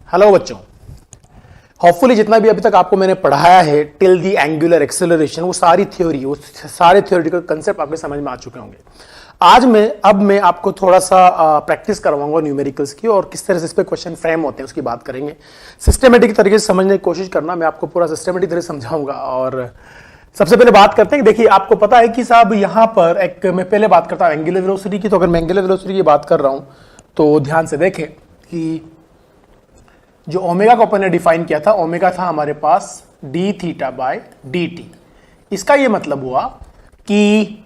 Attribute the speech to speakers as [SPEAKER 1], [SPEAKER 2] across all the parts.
[SPEAKER 1] Hello बच्चों, hopefully जितना भी अभी तक आपको मैंने पढ़ाया है टिल दी एंगुलर एक्सेलरेशन, वो सारी थ्योरी, वो सारे थ्योरेटिकल कंसेप्ट आपके समझ में आ चुके होंगे। आज मैं आपको थोड़ा सा प्रैक्टिस करवाऊंगा न्यूमेरिकल्स की, और किस तरह से इस पे क्वेश्चन फ्रेम होते हैं उसकी बात करेंगे। सिस्टमेटिक तरीके से समझने की कोशिश करना, मैं आपको पूरा सिस्टमेटिक तरह से समझाऊंगा। और सबसे पहले बात करते हैं, देखिए आपको पता है कि साहब यहाँ पर एक, मैं पहले बात करता हूँ एंगुलर वेलोसिटी की। तो अगर मैं एंगुलर वेलोसिटी की बात कर रहा हूँ तो ध्यान से देखें कि जो ओमेगा को अपन ने डिफाइन किया था, ओमेगा था हमारे पास D theta by D T. इसका ये मतलब हुआ कि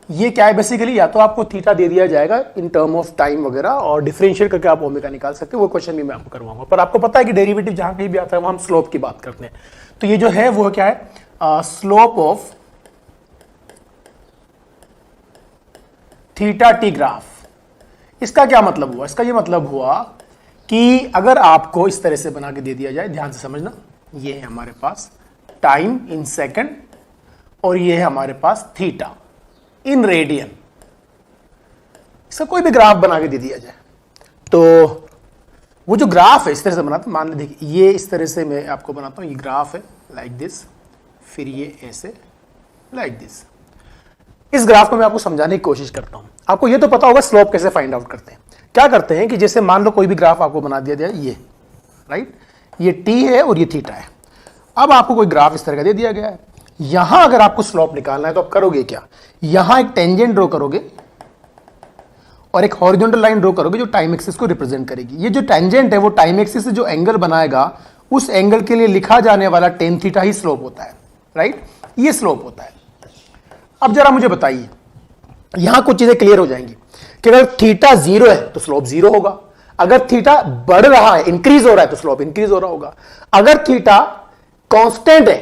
[SPEAKER 1] ये क्या है, बेसिकली या तो आपको थीटा दे दिया जाएगा इन टर्म ऑफ टाइम वगैरह, और डिफरेंशिएट करके आप ओमेगा निकाल सकते हो। वो क्वेश्चन भी मैं आपको करवाऊंगा। पर आपको पता है कि डेरिवेटिव जहां कहीं भी आता है वहां हम स्लोप की बात करते हैं। तो ये जो है वो क्या है, slope of theta T graph. इसका क्या मतलब हुआ? इसका ये मतलब हुआ कि अगर आपको इस तरह से बना के दे दिया जाए, ध्यान से समझना, ये है हमारे पास टाइम इन सेकंड और ये है हमारे पास थीटा इन रेडियन। इसका कोई भी ग्राफ बना के दे दिया जाए तो वो जो ग्राफ है इस तरह से बनाता, मान लीजिए देखिए ये इस तरह से मैं आपको बनाता हूं, ये ग्राफ है लाइक दिस, फिर ये ऐसे लाइक दिस। इस ग्राफ को मैं आपको समझाने की कोशिश करता हूं। आपको ये तो पता होगा स्लोप कैसे फाइंड आउट करते हैं। क्या करते हैं कि जैसे मान लो कोई भी ग्राफ आपको बना दिया जाए, ये राइट, ये टी है और ये थीटा है। अब आपको कोई ग्राफ इस तरह का दे दिया गया है। यहां अगर आपको स्लोप निकालना है तो आप करोगे क्या, यहां एक टेंजेंट ड्रॉ करोगे और एक हॉरिजॉन्टल लाइन ड्रॉ करोगे जो टाइम एक्सिस को रिप्रेजेंट करेगी। ये जो टेंजेंट है वो टाइम एक्सिस से जो एंगल बनाएगा उस एंगल के लिए लिखा जाने वाला टेन थीटा ही स्लोप होता है, राइट, ये स्लोप होता है। अब जरा मुझे बताइए, यहां कुछ चीजें क्लियर हो जाएंगी कि अगर थीटा जीरो है तो स्लोप जीरो होगा, अगर थीटा बढ़ रहा है, इंक्रीज हो रहा है, तो स्लोप इंक्रीज हो रहा होगा, अगर थीटा कांस्टेंट है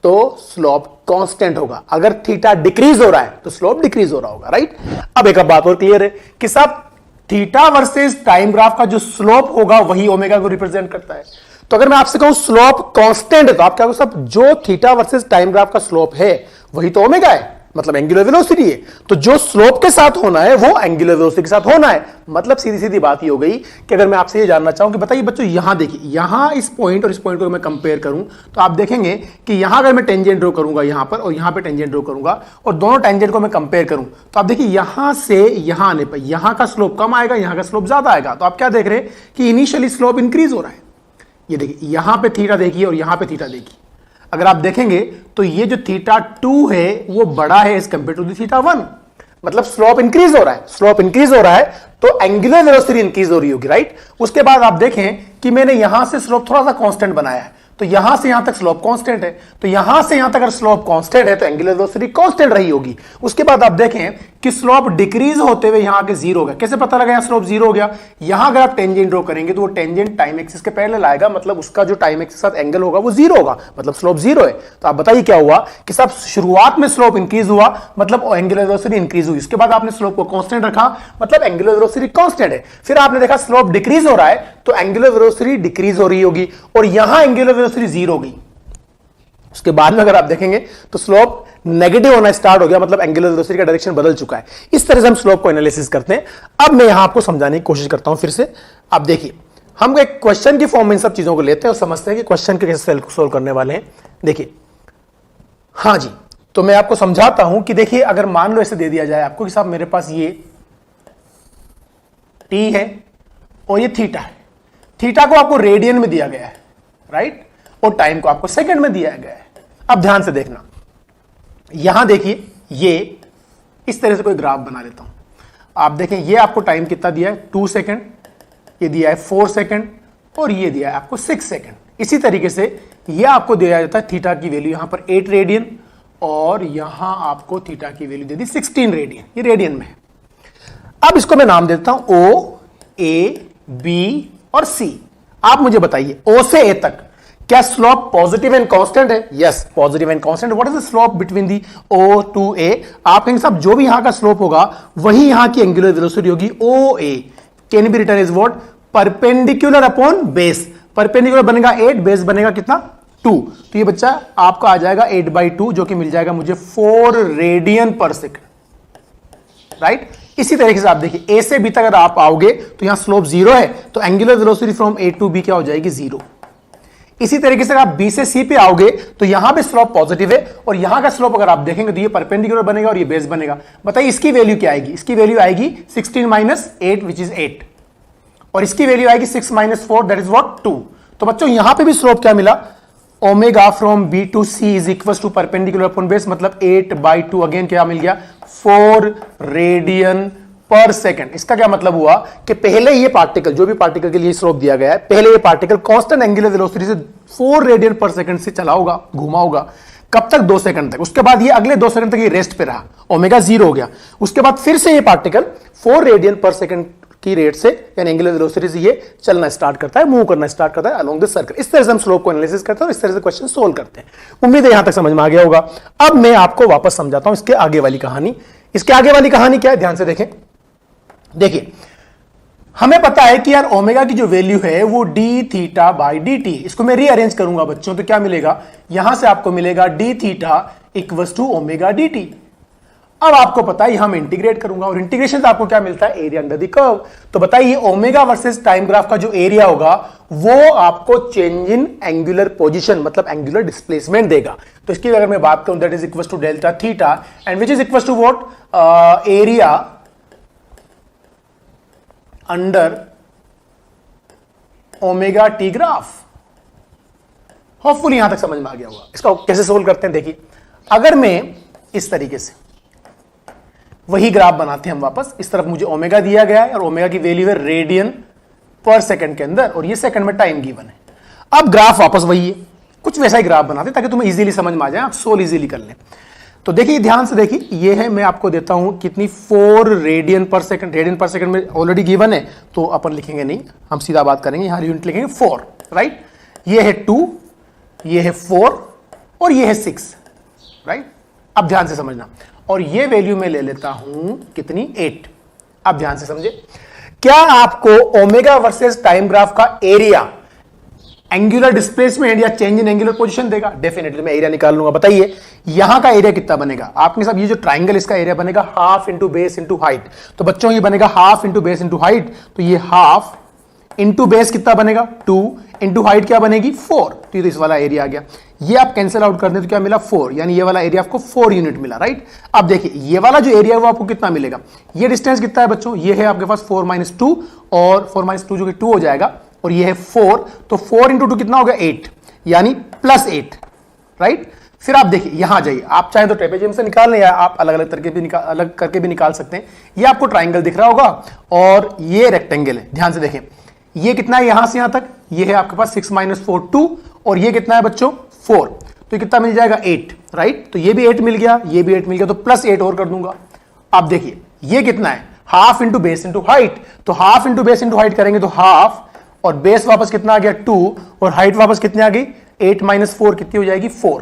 [SPEAKER 1] तो स्लोप कांस्टेंट होगा, अगर थीटा डिक्रीज हो रहा है तो स्लोप डिक्रीज हो रहा होगा, राइट। अब एक बात और क्लियर है कि सब थीटा वर्सेस टाइम ग्राफ का जो स्लोप होगा वही ओमेगा को रिप्रेजेंट करता है। तो अगर मैं आपसे कहूं स्लोप कांस्टेंट है तो आप क्या कहो, सब जो थीटा वर्सेस टाइम ग्राफ का स्लोप है वही तो ओमेगा है, मतलब एंगुलर वेलोसिटी है। तो जो स्लोप के साथ होना है वो एंगुलर वेलोसिटी के साथ होना है। मतलब सीधी सीधी बात ही हो गई कि अगर मैं आपसे ये जानना चाहूं कि बताइए बच्चों, यहां देखिए, यहां इस पॉइंट और इस पॉइंट को मैं कंपेयर करूं तो आप देखेंगे कि यहां अगर मैं टेंजेंट ड्रॉ करूंगा यहां पर और यहां पे टेंजेंट ड्रॉ करूंगा और दोनों टेंजेंट को मैं कंपेयर करूं तो आप देखिए यहां से यहां आने पर यहां का स्लोप कम आएगा, यहां का स्लोप ज्यादा आएगा। तो आप क्या देख रहे हैं कि इनिशियली स्लोप इंक्रीज हो रहा है। ये देखिए यहां पे थीटा देखिए और यहां पे थीटा देखिए, अगर आप देखेंगे तो ये जो थीटा 2 है वो बड़ा है as compare to the theta 1, मतलब स्लोप इंक्रीज हो रहा है। स्लोप इंक्रीज हो रहा है तो एंगुलर वेलोसिटी इंक्रीज हो रही होगी, राइट। उसके बाद आप देखें कि मैंने यहां से स्लोप थोड़ा सा कांस्टेंट बनाया है, तो यहां से यहां तक स्लोप कांस्टेंट है, तो यहां से यहां तक अगर स्लोप कांस्टेंट है तो एंगुलर वेलोसिटी कांस्टेंट रही होगी। उसके बाद आप देखें कि स्लोप डिक्रीज होते हुए यहां के जीरो हो गया। कैसे पता लगा यहां स्लोप जीरो हो गया? यहां अगर आप टेंजेंट ड्रॉ करेंगे तो वो टेंजेंट टाइम एक्सिस के पैरेलल आएगा, मतलब उसका जो टाइम एक्सिस के साथ एंगल होगा वो जीरो होगा, मतलब स्लोप जीरो है। तो आप बताइए क्या हुआ कि सब शुरुआत में स्लोप इंक्रीज हुआ, मतलब एंगुलर वेलोसिटी इंक्रीज हुई। उसके बाद आपने स्लोप को कांस्टेंट रखा, मतलब एंगुलर वेलोसिटी कांस्टेंट है। फिर आपने देखा स्लोप डिक्रीज हो रहा है तो एंगुलर वेलोसिटी डिक्रीज हो रही होगी, और यहां एंगुलर वेलोसिटी जीरो हो गई। उसके बाद में अगर आप देखेंगे तो स्लोप नेगेटिव होना स्टार्ट हो गया, मतलब एंगुलर वेलोसिटी का डायरेक्शन बदल चुका है। इस तरह से हम स्लोप को एनालिसिस करते हैं। अब मैं यहां आपको समझाने की कोशिश करता हूं फिर से। आप देखिए, हम एक क्वेश्चन की फॉर्म में इन सब चीजों को लेते हैं और समझते हैं कि क्वेश्चन के कैसे सोल्व करने वाले हैं। देखिए, हाँ जी, तो मैं आपको समझाता हूं कि देखिए अगर मान लो ऐसे दे दिया जाए आपको कि साहब मेरे पास ये टी है और ये थीटा है। थीटा को आपको रेडियन में दिया गया है, राइट, और टाइम को आपको सेकंड में दिया गया है। अब ध्यान से देखना, यहां देखिए ये इस तरह से कोई ग्राफ बना लेता हूं। आप देखें ये आपको टाइम कितना दिया है, 2 सेकंड, ये दिया है 4 सेकंड और ये दिया है आपको 6 सेकंड। इसी तरीके से ये आपको दिया जाता है थीटा की वैल्यू यहां पर 8 रेडियन और यहां आपको थीटा की वैल्यू दे दी 16 रेडियन, ये रेडियन में है। अब इसको मैं नाम देता हूं ओ, ए, बी और सी। आप मुझे बताइए ओ से ए तक क्या स्लोप पॉजिटिव एंड कांस्टेंट है? Yes, positive and constant. What is the slope between the O to A? आप कहेंगे साहब जो भी यहां का स्लोप होगा वही यहां की एंगुलर वेलोसिटी होगी। O A can be written is what? Perpendicular upon base. Perpendicular बनेगा 8, बेस बनेगा कितना? 2। तो ये बच्चा आपका आ जाएगा 8/2, जो कि मिल जाएगा मुझे 4 रेडियन पर सेकंड, राइट। इसी तरीके से आप देखिए, ए से बी तक अगर आप आओगे तो यहां स्लोप 0 है, तो angular velocity from A to B क्या हो जाएगी, 0। इसी तरीके से आप बी से सी पे आओगे तो यहां पे स्लोप पॉजिटिव है, और यहां का स्लोप अगर आप देखेंगे तो ये परपेंडिकुलर बनेगा और ये बेस बनेगा। बताइए इसकी वैल्यू क्या आएगी, इसकी वैल्यू आएगी 16 माइनस 8 विच इज 8, और इसकी वैल्यू आएगी 6 माइनस 4 दैट इज व्हाट 2। तो बच्चों यहां पे भी स्लोप क्या मिला, omega from B to C is equal to perpendicular upon base, मतलब 8/2 अगेन क्या मिल गया, 4 रेडियन पर सेकंड। इसका क्या मतलब हुआ कि पहले ये पार्टिकल, जो भी पार्टिकल के लिए स्लोप दिया गया है, पहले ये पार्टिकल कांस्टेंट एंगुलर वेलोसिटी से 4 रेडियन पर सेकंड से चला होगा, घूमा होगा। कब तक, 2 सेकंड तक। उसके बाद ये अगले 2 सेकंड तक ये रेस्ट पे रहा, ओमेगा 0 हो गया। उसके बाद फिर से ये पार्टिकल 4 रेडियन पर सेकंड की रेट से यानी एंगुलर वेलोसिटी से ये चलना स्टार्ट करता है, मूव करना स्टार्ट करता है अलोंग द सर्कल। इस तरह से हम स्लोप को एनालिसिस करते हैं और इस तरह से क्वेश्चन सोल्व करते हैं। उम्मीद है यहां तक समझ में आ गया होगा। अब मैं आपको वापस समझाता हूं इसके आगे वाली कहानी। इसके आगे वाली कहानी क्या है, ध्यान से देखें। देखिए हमें पता है कि यार ओमेगा की जो वैल्यू है वो D theta by D t. इसको मैं रीअरेंज करूंगा बच्चों, तो क्या मिलेगा, यहां से आपको मिलेगा d theta equals to omega d t. अब आपको पता है यहां मैं इंटीग्रेट करूंगा, और इंटीग्रेशन से आपको क्या मिलता है, एरिया अंडर द कर्व। तो बताइए ओमेगा वर्सेस टाइम ग्राफ का जो एरिया होगा वो आपको चेंज इन एंगुलर पोजीशन मतलब एंगुलर डिस्प्लेसमेंट देगा। तो इसकी अगर मैं बात करूं that is equals to delta theta and which is equals to what, area under omega t graph. Hopefully यहां तक समझ में आ गया होगा। इसका कैसे सोल्व करते हैं, देखिए अगर मैं इस तरीके से वही ग्राफ बनाते हैं हम वापस, इस तरफ मुझे ओमेगा दिया गया है और ओमेगा की वैल्यू है रेडियन पर सेकंड के अंदर, और ये सेकंड में टाइम गिवन है। अब ग्राफ वापस वही है, कुछ वैसा ही ग्राफ बनाते हैं ताकि तुम्हें इजीली समझ में आ जाए, आप सोल्व इजीली कर लें। तो देखिए ध्यान से देखिए, ये है, मैं आपको देता हूं कितनी, 4 radian per second. Radian per second में ऑलरेडी गिवन है तो अपन लिखेंगे नहीं, हम सीधा बात करेंगे, यहां यूनिट लिखेंगे 4, राइट। ये है 2, ये है 4 और ये है 6, राइट। अब ध्यान से समझना, और ये वैल्यू में ले लेता हूं कितनी, 8। अब ध्यान से समझे, क्या आपको ओमेगा वर्सेस टाइम ग्राफ का एरिया एंगुलर डिस्प्लेसमेंट या चेंज इन एंगुलर पोजीशन देगा? डेफिनेटली मैं एरिया निकाल लूंगा। बताइए यहां का एरिया कितना बनेगा आपके साथ, ये जो ट्राइंगल इसका एरिया बनेगा half into base into height. तो बच्चों ये बनेगा half into base into height, तो ये हाफ इंटू बेस कितना बनेगा, 2 इंटू हाइट क्या बनेगी, 4। तो ये तो इस वाला एरिया आ गया। ये आप कैंसिल आउट कर दें तो क्या मिला, 4, यानी ये वाला एरिया आपको 4 यूनिट मिला, राइट। अब देखिए ये वाला जो एरिया है वो आपको कितना मिलेगा, ये डिस्टेंस कितना है बच्चों, ये है आपके पास 4 - 2 और 4 - 2 जो कि 2 हो जाएगा, और ये है 4, तो 4 इंटू 2 कितना हो गया, 8, यानी +8, राइट। फिर आप देखिए यहां जाइए, आप चाहें तो ट्रेपेजियम से निकाल लें या आप अलग अलग करके भी निकाल सकते हैं। ये आपको ट्राइंगल दिख रहा होगा और ये रेक्टेंगल है। ध्यान से देखें ये कितना है, यहां से यहां तक ये है आपके पास 6 - 4 2, और ये कितना है बच्चों 4, तो कितना मिल जाएगा 8, राइट। तो ये भी 8 मिल गया, ये भी 8 मिल गया, तो +8 और कर दूंगा। आप देखिए ये कितना है, half into base into height, तो half into base into height करेंगे तो हाफ, और बेस वापस कितना आ गया 2, और हाइट वापस कितनी आ गई 8 - 4 कितनी हो जाएगी 4,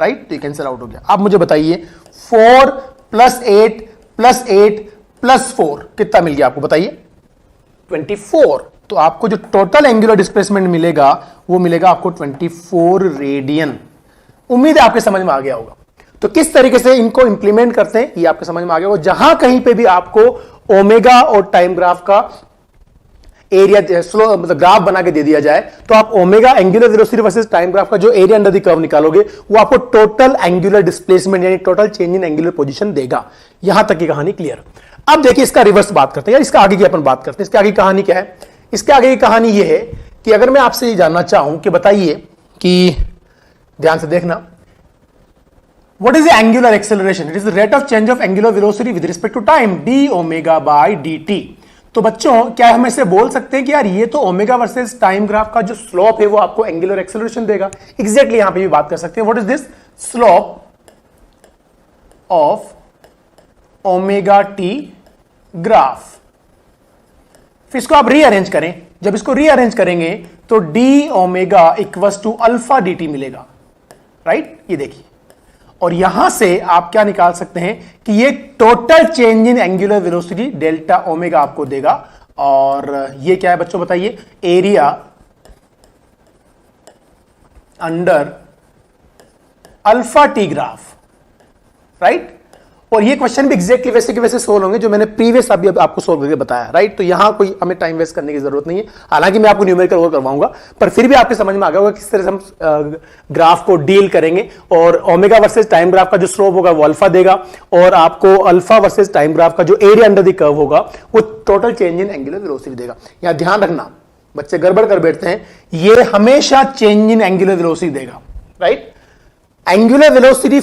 [SPEAKER 1] राइट। तो ये कैंसिल आउट हो गया। अब मुझे बताइए 4 + 8 + 8 + 4 कितना मिल गया आपको, बताइए 24। तो आपको जो टोटल एंगुलर डिस्प्लेसमेंट मिलेगा वो मिलेगा आपको 24 रेडियन। उम्मीद है आपके समझ में आ गया होगा। तो किस तरीके से इनको इंप्लीमेंट करते हैं ये आपके समझ में आ गया होगा। जहां कहीं पे भी आपको ओमेगा और टाइम ग्राफ का एरिया स्लो मतलब ग्राफ बना के दे दिया जाए तो आप omega angular velocity versus time graph का जो एरिया अंडर द कर्व निकालोगे वो आपको टोटल एंगुलर डिस्प्लेसमेंट यानी total change in angular position देगा। यहां तक की कहानी क्लियर। अब देखिए इसका रिवर्स बात करते हैं, या इसका आगे की अपन बात करते हैं। इसके आगे कहानी क्या है, इसके आगे की कहानी यह है कि अगर मैं आपसे ये जानना चाहूं कि बताइए कि ध्यान से देखना, what is the angular acceleration? It is the rate of change of angular velocity with respect to time, d omega by dt। तो बच्चों क्या हम ऐसे बोल सकते हैं कि यार ये तो ओमेगा वर्सेस टाइम ग्राफ का जो स्लोप है वो आपको एंगुलर एक्सेलरेशन देगा। एग्जैक्टली यहां पे भी बात कर सकते हैं। What is this, slope of omega t graph. फिर इसको आप रीअरेंज करें, जब इसको रीअरेंज करेंगे तो d omega equals to alpha d t मिलेगा, राइट। ये देखिए, और यहां से आप क्या निकाल सकते हैं कि ये total change in angular velocity delta omega आपको देगा। और ये क्या है बच्चों बताइए, area under alpha T graph, right. और ये क्वेश्चन भी एग्जैक्टली वैसे के वैसे सोल्व होंगे जो मैंने प्रीवियस अभी आपको सोल्व करके बताया, राइट। तो यहां कोई हमें टाइम वेस्ट करने की जरूरत नहीं है, हालांकि मैं आपको न्यूमेरिकल और करवाऊंगा, पर फिर भी आपके समझ में आ गया होगा किस तरह से हम ग्राफ को डील करेंगे। और ओमेगा वर्सेस टाइम ग्राफ का जो स्लोप होगा वो अल्फा देगा, और आपको अल्फा वर्सेस टाइम ग्राफ का जो एरिया अंडर द कर्व होगा वो total change in angular velocity देगा। यहां ध्यान रखना, बच्चे गड़बड़ कर बैठते हैं, ये हमेशा चेंज इन एंगुलर वेलोसिटी देगा, राइट। एंगुलर वेलोसिटी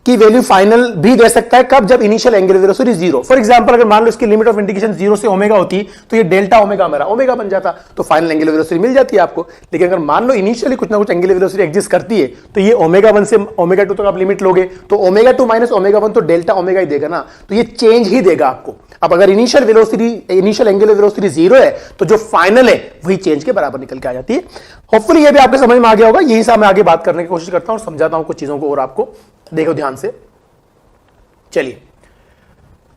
[SPEAKER 1] की वैल्यू फाइनल भी दे सकता है कब, जब initial angular velocity zero. For example अगर मान लो इसकी लिमिट ऑफ इंडिकेशन जीरो से ओमेगा होती तो ये डेल्टा ओमेगा मेरा ओमेगा बन जाता, तो फाइनल एंगुलर वेलोसिटी मिल जाती है आपको। लेकिन अगर मान लो इनिशियली कुछ ना कुछ एंगुलर वेलोसिटी एग्जिस्ट करती है तो ये ओमेगा 1 से ओमेगा 2 तक आप लिमिट लोगे तो ओमेगा 2 माइनस ओमेगा 1 तो डेल्टा ओमेगा ही देगा ना, तो ये चेंज ही देगा आपको। अब अगर इनिशियल एंगुलर वेलोसिटी जीरो है तो जो फाइनल है वही चेंज के बराबर निकल के आ जाती है। होपफुली ये भी आपके समझ में आ गया होगा, यही से मैं आगे बात करने की कोशिश करता हूं और समझाता हूं कुछ चीजों को और आपको। देखो ध्यान से, चलिए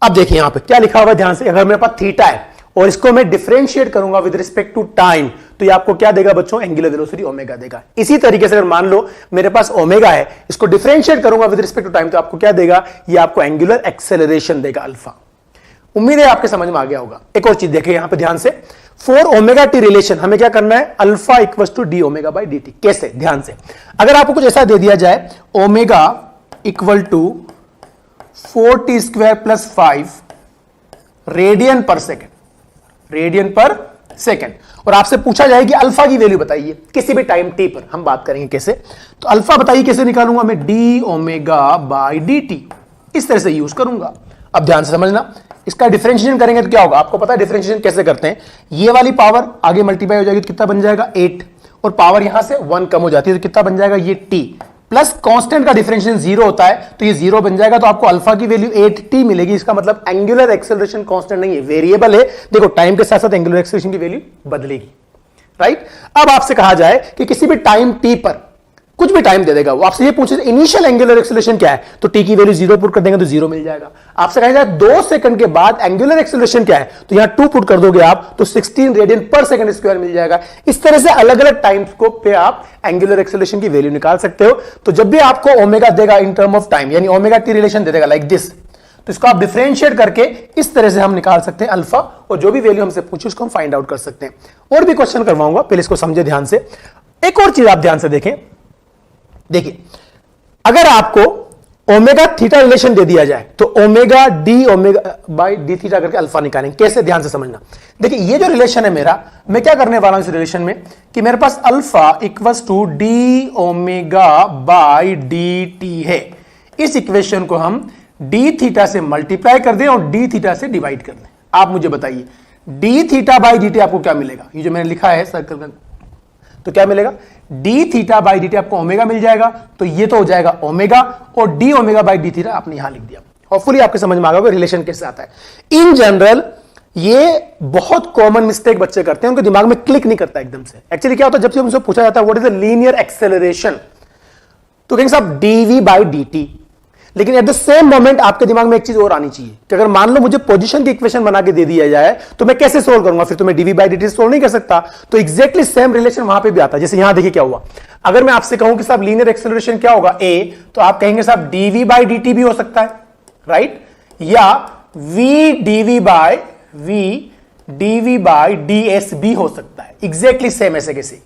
[SPEAKER 1] अब देखिए यहां पे क्या लिखा हुआ है ध्यान से। अगर मेरे पास थीटा है और इसको मैं डिफरेंशिएट करूंगा विद रिस्पेक्ट टू टाइम तो ये आपको क्या देगा बच्चों, एंगुलर वेलोसिटी ओमेगा देगा। इसी तरीके से अगर मान लो मेरे पास ओमेगा है, इसको डिफरेंशिएट करूंगा विद रिस्पेक्ट टू टाइम तो आपको क्या देगा, ये आपको एंगुलर एक्सेलरेशन देगा अल्फा। उम्मीद है आपके समझ में आ गया होगा। एक और चीज देखिए यहां पे ध्यान से, फॉर ओमेगा टी रिलेशन हमें क्या करना है, alpha equals to D omega by D t. कैसे, ध्यान से, अगर आपको कुछ ऐसा दे दिया जाए omega equal to 4t square plus 5 radian per second, radian per second, और आपसे पूछा जाए कि अल्फा की वैल्यू बताइए किसी भी टाइम टी पर। हम बात करेंगे कैसे, तो अल्फा बताइए कैसे निकालूंगा मैं, D omega by D T, इस तरह से यूज करूंगा। अब ध्यान से समझना, इसका डिफरेंशिएशन करेंगे तो क्या होगा, आपको पता है डिफरेंशिएशन कैसे करते हैं, ये वाली पावर आगे मल्टीप्लाई हो जाएगी तो कितना बन जाएगा 8, और पावर यहां से 1 कम हो जाती है तो कितना बन जाएगा ये t, प्लस कांस्टेंट का डिफरेंशिएशन 0 होता है तो ये 0 बन जाएगा, तो आपको अल्फा की वैल्यू 8t मिलेगी। इसका मतलब एंगुलर एक्सेलरेशन कांस्टेंट नहीं है, वेरिएबल है। देखो टाइम के साथ साथ एंगुलर एक्सेलरेशन की वैल्यू बदलेगी, राइट। अब आपसे कहा जाए कि किसी भी टाइम t पर कुछ भी टाइम दे देगा, वो आपसे ये पूछे इनिशियल एंगुलर एक्सेलरेशन क्या है, तो टी की वैल्यू 0 पुट कर देंगे तो 0 मिल जाएगा। आपसे कहा जाए 2 सेकंड के बाद एंगुलर एक्सेलरेशन क्या है, तो यहां 2 पुट कर दोगे आप तो 16 रेडियन पर सेकंड स्क्वायर मिल जाएगा। इस तरह से अलग अलग टाइम स्कोप पे आप एंगुलर एक्सेलरेशन की वैल्यू निकाल सकते हो। तो जब भी आपको ओमेगा देगा इन टर्म ऑफ टाइम, यानी ओमेगा टी रिलेशन दे देगा लाइक दिस, तो इसको आप डिफरेंशिएट करके इस तरह से हम निकाल सकते हैं अल्फा, और जो भी वैल्यू हमसे पूछे उसको हम फाइंड आउट कर सकते हैं। और भी क्वेश्चन करवाऊंगा, पहले इसको समझे ध्यान से। एक और चीज आप ध्यान से देखें, देखिए अगर आपको ओमेगा थीटा रिलेशन दे दिया जाए तो omega D omega by D theta करके अल्फा निकालेंगे। कैसे, ध्यान से समझना। देखिए ये जो रिलेशन है मेरा, मैं क्या करने वाला हूं इस रिलेशन में कि मेरे पास alpha equals to D omega by D T है। इस इक्वेशन को हम डी थीटा से मल्टीप्लाई कर दें और डी थीटा से डिवाइड कर दें। आप मुझे बताइए D theta by D T आपको क्या मिलेगा, ये जो मैंने लिखा है सर्कल में, तो क्या मिलेगा, d theta by D T आपको ओमेगा मिल जाएगा, तो ये तो हो जाएगा ओमेगा, और D omega by D theta आपने यहां लिख दिया। होपफुली आपके समझ में आ गया रिलेशन कैसे आता है। इन जनरल ये बहुत कॉमन मिस्टेक बच्चे करते हैं, उनके दिमाग में क्लिक नहीं करता एकदम से। एक्चुअली क्या होता है, जब से उनसे पूछा जाता है what is the linear acceleration, तो कहेंगे साहब डीवी बाई डी टी। लेकिन एट द सेम मोमेंट आपके दिमाग में एक चीज और आनी चाहिए कि अगर मान लो मुझे पोजीशन की इक्वेशन बना के दे दिया जाए तो मैं कैसे सोल्व करूंगा, फिर तो मैं d v by D t solve नहीं कर सकता। तो एग्जैक्टली सेम रिलेशन वहां पे भी आता है। जैसे यहां देखिए क्या हुआ, अगर मैं आपसे कहूं कि साहब लीनियर एक्सेलरेशन क्या होगा ए, तो आप कहेंगे साहब डीवी बाई डी टी भी हो सकता है, राइट, या v d v by d s भी हो सकता है। एग्जैक्टली सेम ऐसे कैसे।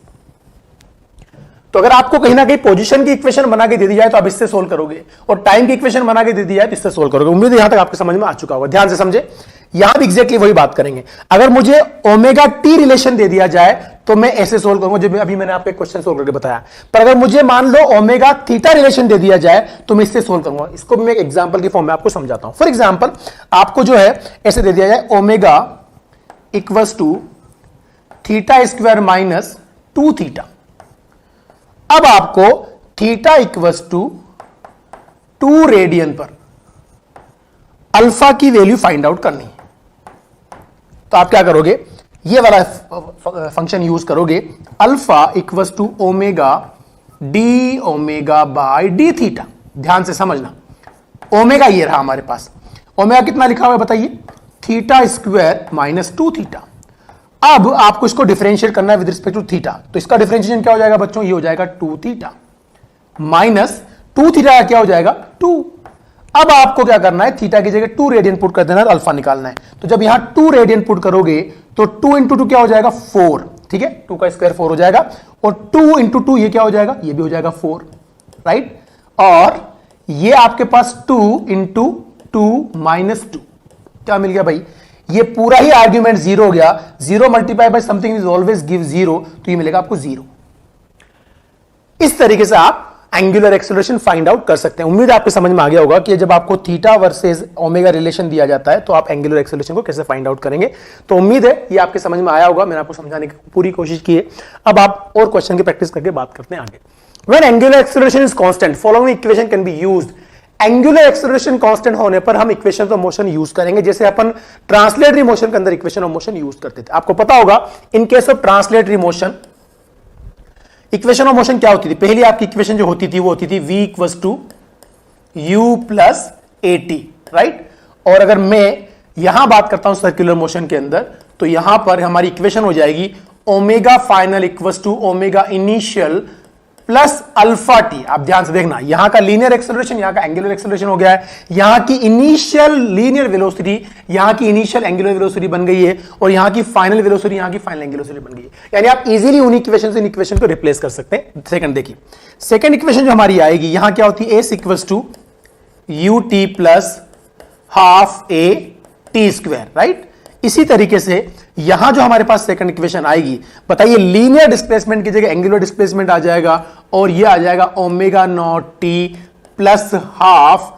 [SPEAKER 1] तो अगर आपको कहीं ना कहीं पोजीशन की इक्वेशन बना के दे दी जाए तो आप इससे सोल्व करोगे, और टाइम की इक्वेशन बना के दे दी जाए तो इससे सोल्व करोगे। उम्मीद है यहां तक आपके समझ में आ चुका होगा। ध्यान से समझे, यहां भी एग्जैक्टली वही बात करेंगे। अगर मुझे ओमेगा टी रिलेशन दे दिया जाए तो मैं ऐसे सोल्व करूंगा, जो अभी मैंने आपको एक क्वेश्चन सोल्व करके बताया। पर अगर मुझे मान लो ओमेगा थीटा रिलेशन दे दिया जाए तो मैं इससे सोल्व करूंगा। इसको मैं एक एग्जांपल की फॉर्म में आपको समझाता हूं। फॉर एग्जांपल आपको जो है ऐसे दे दिया जाए omega equals to theta square minus 2 theta. अब आपको थीटा इक्वल्स टू 2 रेडियन पर अल्फा की वैल्यू फाइंड आउट करनी है। तो आप क्या करोगे, ये वाला फंक्शन यूज करोगे, alpha equals to omega D omega by D theta. ध्यान से समझना, ओमेगा ये रहा हमारे पास, ओमेगा कितना लिखा हुआ है बताइए, थीटा स्क्वायर माइनस 2 थीटा। अब आपको इसको डिफरेंशिएट करना है विद रिस्पेक्ट टू थीटा, तो इसका डिफरेंशिएशन क्या हो जाएगा बच्चों, ये हो जाएगा 2 थीटा माइनस 2 थीटा क्या हो जाएगा 2। अब आपको क्या करना है, थीटा की जगह 2 रेडियन पुट कर देना है, अल्फा निकालना है। तो जब यहां 2 रेडियन पुट करोगे तो 2 इंटू 2 क्या हो जाएगा 4, ठीक है, 2 का स्क्वायर 4 हो जाएगा, और 2 इंटू 2 ये क्या हो जाएगा, ये भी हो जाएगा 4, राइट। और ये आपके पास 2 इंटू 2 माइनस 2 क्या मिल गया भाई, ये पूरा ही आर्ग्यूमेंट 0 हो गया। 0 multiply by something is always give 0, तो ये मिलेगा आपको 0। इस तरीके से आप एंगुलर एक्सेलरेशन फाइंड आउट कर सकते हैं। उम्मीद है आपको समझ में आ गया होगा कि जब आपको थीटा वर्सेस ओमेगा रिलेशन दिया जाता है तो आप एंगुलर एक्सेलरेशन को कैसे फाइंड आउट करेंगे। तो उम्मीद है ये आपके समझ में आया होगा, मैंने आपको समझाने की पूरी कोशिश की है। अब आप और क्वेश्चन की प्रैक्टिस करके बात करते हैं आगे। When angular acceleration is constant, following equation can be used. Angular acceleration constant होने पर हम इक्वेशन ऑफ मोशन यूज करेंगे, जैसे अपन ट्रांसलेटरी मोशन के अंदर इक्वेशन ऑफ मोशन यूज करते थे। आपको पता होगा in case of translatory motion equation of motion क्या होती थी, पहली आपकी इक्वेशन जो होती थी वो होती थी v equals to u plus a t, right. और अगर मैं यहां बात करता हूं सर्कुलर मोशन के अंदर, तो यहां पर हमारी इक्वेशन हो जाएगी omega final equals to omega initial plus alpha t. आप ध्यान से देखना, यहां का लीनियर एक्सेलरेशन यहां का एंगुलर एक्सेलरेशन हो गया है, यहां की इनिशियल लीनियर वेलोसिटी यहां की इनिशियल एंगुलर वेलोसिटी बन गई है, और यहां की फाइनल वेलोसिटी यहां की फाइनल एंगुलर वेलोसिटी बन गई है। यानी आप इजीली उन इक्वेशन से इन इक्वेशन को रिप्लेस कर सकते हैं। सेकंड देखिए, सेकंड इक्वेशन जो हमारी आएगी यहां क्या होती है, s equals to u t plus half a t square, right. इसी तरीके से यहां जो हमारे पास सेकंड इक्वेशन आएगी, बताइए लीनियर डिस्प्लेसमेंट की जगह एंगुलर डिस्प्लेसमेंट आ जाएगा, और ये आ जाएगा omega naught t plus half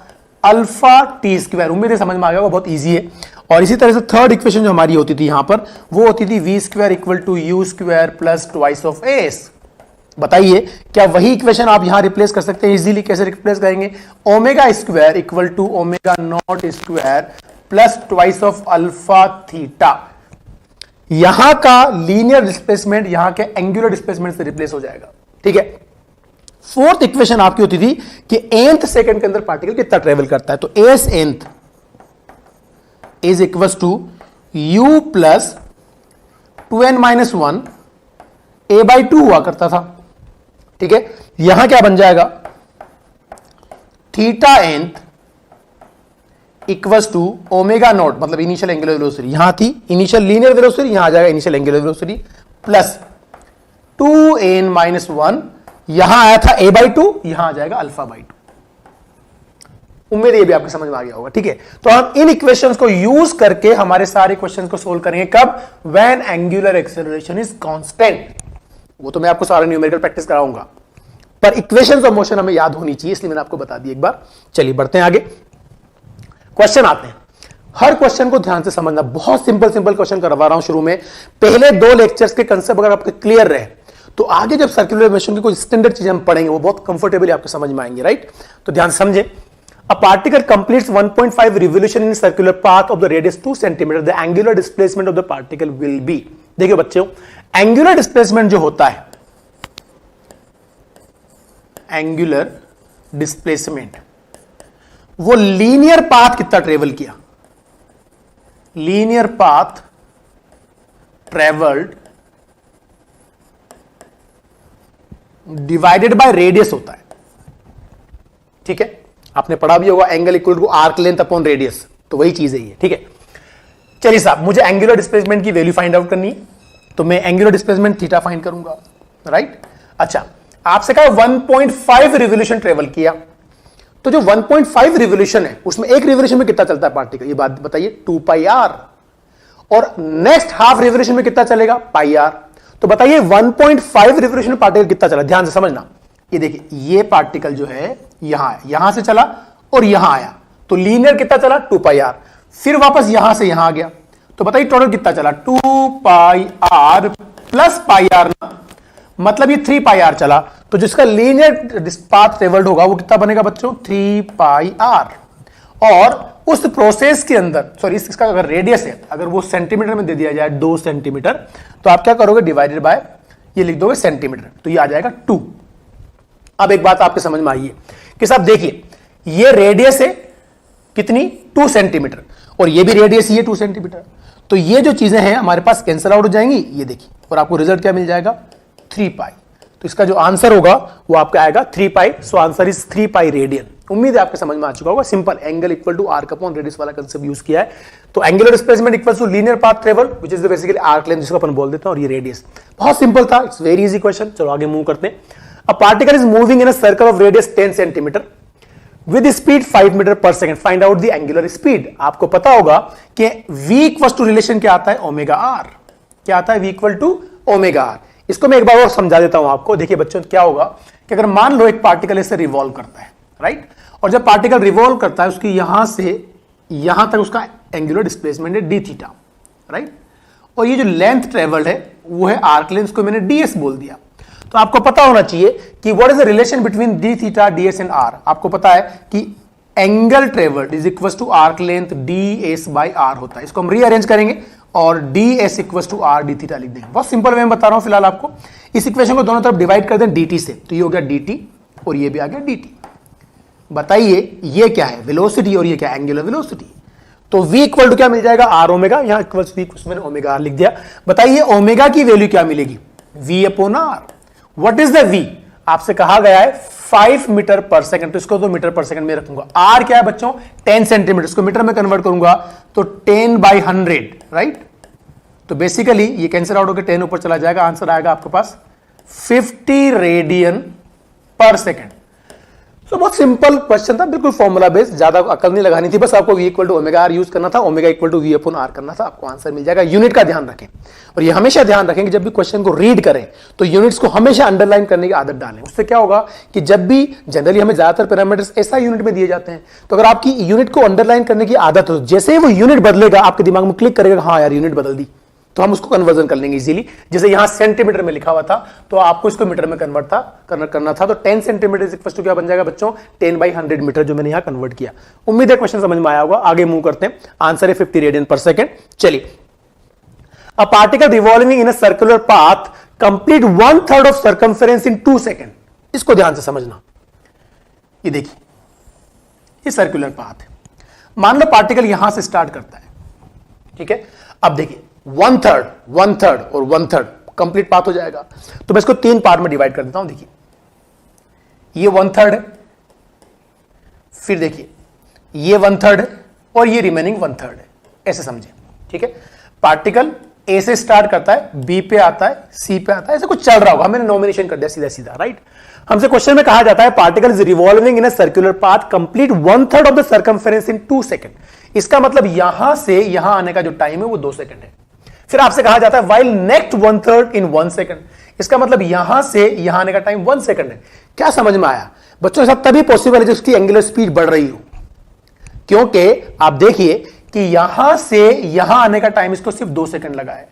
[SPEAKER 1] alpha t square. उम्मीद है समझ में आ गया होगा, बहुत इजी है। और इसी तरह से थर्ड इक्वेशन जो हमारी होती थी यहां पर, वो होती थी v square equal to u square plus twice of s. बताइए क्या वही इक्वेशन आप यहां रिप्लेस कर सकते हैं इजीली? कैसे रिप्लेस करेंगे, omega square equal to omega naught square plus twice of alpha theta. यहां का लीनियर डिस्प्लेसमेंट यहां के एंगुलर डिस्प्लेसमेंट से रिप्लेस हो जाएगा, ठीक है। फोर्थ इक्वेशन आपकी होती थी कि nth सेकंड के अंदर पार्टिकल कितना ट्रेवल करता है, तो s nth is equal to u plus 2n minus 1 a by 2 हुआ करता था, ठीक है। यहां क्या बन जाएगा, theta nth equals to omega naught, मतलब इनिशियल एंगुलर वेलोसिटी यहां थी, इनिशियल लीनियर वेलोसिटी यहां आ जाएगा initial angular velocity plus 2n minus 1, यहां आया था a बाई 2, यहां आ जाएगा अल्फा बाई 2। उम्मीद ये भी आपको समझ में आ गया होगा, ठीक है। तो हम इन इक्वेशंस को यूज करके हमारे सारे क्वेश्चंस को सोल्व करेंगे, कब, when angular acceleration is constant. वो तो मैं आपको सारा न्यूमेरिकल प्रैक्टिस कराऊंगा, पर इक्वेशंस ऑफ मोशन हमें याद होनी चाहिए, इसलिए मैंने आपको बता दी एक बार। चलिए बढ़ते हैं आगे, क्वेश्चन आते हैं। हर क्वेश्चन को ध्यान से समझना, बहुत सिंपल सिंपल क्वेश्चन करवा रहा हूं शुरू में। पहले 2 लेक्चर्स के कंसेप्ट अगर आपके क्लियर रहे तो आगे जब सर्कुलर मोशन की कोई स्टैंडर्ड चीजें हम पढ़ेंगे वो बहुत कंफर्टेबली आपको समझ में आएंगे, राइट। तो ध्यान समझे, a particle completes 1.5 revolution in circular path of the radius 2 centimetre, the angular displacement of the particle will be. देखिए बच्चों, एंगुलर डिस्प्लेसमेंट जो होता है, एंगुलर डिस्प्लेसमेंट वो लीनियर पाथ कितना ट्रेवल किया, linear path travelled divided by radius होता है, ठीक है। आपने पढ़ा भी होगा angle equal to arc length upon radius, तो वही चीज है ये, ठीक है। चलिए साहब, मुझे एंगुलर डिस्प्लेसमेंट की वैल्यू फाइंड आउट करनी है, तो मैं एंगुलर डिस्प्लेसमेंट थीटा फाइंड करूंगा, राइट। अच्छा, आपसे कहा 1.5 रिवोल्यूशन ट्रेवल किया, तो जो 1.5 रिवोल्यूशन है उसमें एक रिवोल्यूशन में कितना चलता है पार्टिकल, ये बात बताइए, 2 पाई आर। और नेक्स्ट हाफ रिवोल्यूशन में कितना चलेगा, पाई आर। तो बताइए 1.5 रिवोल्यूशन में पार्टिकल कितना चला, ध्यान से समझना। ये देखिए, ये पार्टिकल जो है यहां से चला और यहां आया, तो लीनियर कितना चला, 2 पाई आर। फिर वापस यहां से यहां आ गया, तो बताइए टोटल कितना चला, 2 pi are plus pi are, मतलब ये 3 पाई आर चला। तो जिसका लीनियर पाथ ट्रेवल्ड होगा वो कितना बनेगा बच्चों, 3 पाई आर। और उस प्रोसेस के अंदर, सॉरी इसका अगर रेडियस है, अगर वो सेंटीमीटर में दे दिया जाए 2 सेंटीमीटर, तो आप क्या करोगे, डिवाइडेड बाय ये लिख दोगे सेंटीमीटर, तो ये आ जाएगा 2। अब एक बात आपके समझ में आई है कि साहब देखिए, ये रेडियस है कितनी, 2 सेंटीमीटर, और ये भी रेडियस ही है 2 सेंटीमीटर। तो ये जो चीजें हैं हमारे पास कैंसिल आउट हो जाएंगी, ये देखिए, और आपको रिजल्ट क्या मिल जाएगा, 3 पाई। तो इसका जो आंसर होगा वो आपका आएगा 3 pi. So answer is 3 pi radian. उम्मीद है आपके समझ में आ चुका होगा। Simple, angle equal to arc upon radius वाला कंसेप्ट यूज किया है। तो angular displacement equal to linear path travel which is basically arc length, जिसको अपन बोल देते हैं, और ये रेडियस। बहुत सिंपल था, इट्स वेरी इजी क्वेश्चन। चलो आगे मूव करते हैं। A particle is moving in a circle of radius 10 centimetre with speed 5 metre per second, find out the angular speed. आपको पता होगा कि v इक्वल टू रिलेशन क्या आता है, ओमेगा आर। क्या आता है, v equal to omega r. इसको मैं एक बार और समझा देता हूं आपको। देखिए बच्चों, क्या होगा कि अगर मान लो एक पार्टिकल ऐसे रिवॉल्व करता है, राइट, और जब पार्टिकल रिवॉल्व करता है उसकी यहां से यहां तक उसका एंगुलर डिस्प्लेसमेंट है डी थीटा, राइट, और ये जो लेंथ ट्रेवल्ड है वो है आर्क लेंथ, को मैंने ds बोल दिया। तो आपको पता होना चाहिए कि what is the relation between d theta, ds and r। आपको पता है कि angle travelled is equal to arc length ds by r होता है। इसको हम रीअरेंज करेंगे और ds equal to r d theta लिख देंगे। बहुत सिंपल वे में बता रहा हूं फिलहाल आपको। इस इक्वेशन को दोनों तरफ डिवाइड कर दें dt से, तो ये हो गया dt और ये भी आ गया dt। बताइए ये क्या है, वेलोसिटी, और ये क्या है, एंगुलर वेलोसिटी। तो v इक्वल टू क्या मिल जाएगा, r ओमेगा। यहां इक्वल v मैंने ओमेगा r लिख दिया। बताइए ओमेगा की वैल्यू क्या मिलेगी, v upon r। What is the v, आपसे कहा गया है 5 मीटर पर सेकंड, तो इसको तो मीटर पर सेकंड में रखूंगा। r क्या है बच्चों, 10 सेंटीमीटर, इसको मीटर में कन्वर्ट करूंगा तो 10/100, राइट। तो बेसिकली ये कैंसिल आउट होकर 10 ऊपर चला जाएगा, आंसर आएगा आपके पास 50 रेडियन पर सेकंड। तो बहुत सिंपल क्वेश्चन था, बिल्कुल फॉर्मूला बेस्ड, ज्यादा अकल नहीं लगानी थी, बस आपको v equal to omega r use करना था, omega equal to v upon r करना था, आपको आंसर मिल जाएगा। यूनिट का ध्यान रखें, और ये हमेशा ध्यान रखें कि जब भी क्वेश्चन को रीड करें तो यूनिट्स को हमेशा अंडरलाइन करने की आदत डालें। उससे क्या होगा कि जब भी जनरली हमें ज्यादातर पैरामीटर्स ऐसा यूनिट में दिए जाते हैं, तो अगर आपकी यूनिट को अंडरलाइन करने की आदत हो, जैसे ही वो यूनिट बदलेगा आपके दिमाग में क्लिक करेगा, हाँ यार यूनिट बदल दी, तो हम उसको कन्वर्जन कर लेंगे इजीली। जैसे यहां सेंटीमीटर में लिखा हुआ था तो आपको इसको मीटर में कन्वर्ट करना था, तो 10 सेंटीमीटर इज इक्वल टू क्या बन जाएगा बच्चों, 10/100 मीटर, जो मैंने यहां कन्वर्ट किया। उम्मीद है क्वेश्चन समझ में आया होगा। आगे मूव करते हैं। आंसर है 50 रेडियन पर सेकंड। चलिए, a particle revolving in a circular path complete 1/3 of circumference in 2 second. इसको ध्यान से समझना। ये देखिए, ये सर्कुलर पाथ है। मान लो पार्टिकल यहां से स्टार्ट करता है, ठीक है। अब देखिए 1/3 और 1/3 कंप्लीट पाथ हो जाएगा। तो मैं इसको 3 पार्ट में डिवाइड कर देता हूं। देखिए ये 1/3 है, फिर देखिए ये 1/3 है, और ये रिमेनिंग 1/3 है। ऐसे समझे, ठीक है। पार्टिकल ए से स्टार्ट करता है, बी पे आता है, सी पे आता है, ऐसे कुछ चल रहा होगा, मैंने नॉमिनेशन कर दिया सीधा सीधा, राइट। हमसे क्वेश्चन में कहा जाता है particle is revolving in a circular path complete 1/3 of the circumference in 2 second. इसका मतलब यहां से यहां आने का जो टाइम है वो 2 सेकंड है। फिर आपसे कहा जाता है वाइल नेक्स्ट 1/3 इन 1 सेकंड। इसका मतलब यहां से यहां आने का टाइम 1 सेकंड है। क्या समझ में आया बच्चों? ऐसा तभी पॉसिबल है जब उसकी एंगुलर स्पीड बढ़ रही हो, क्योंकि आप देखिए कि यहां से यहां आने का टाइम इसको सिर्फ 2 सेकंड लगा है,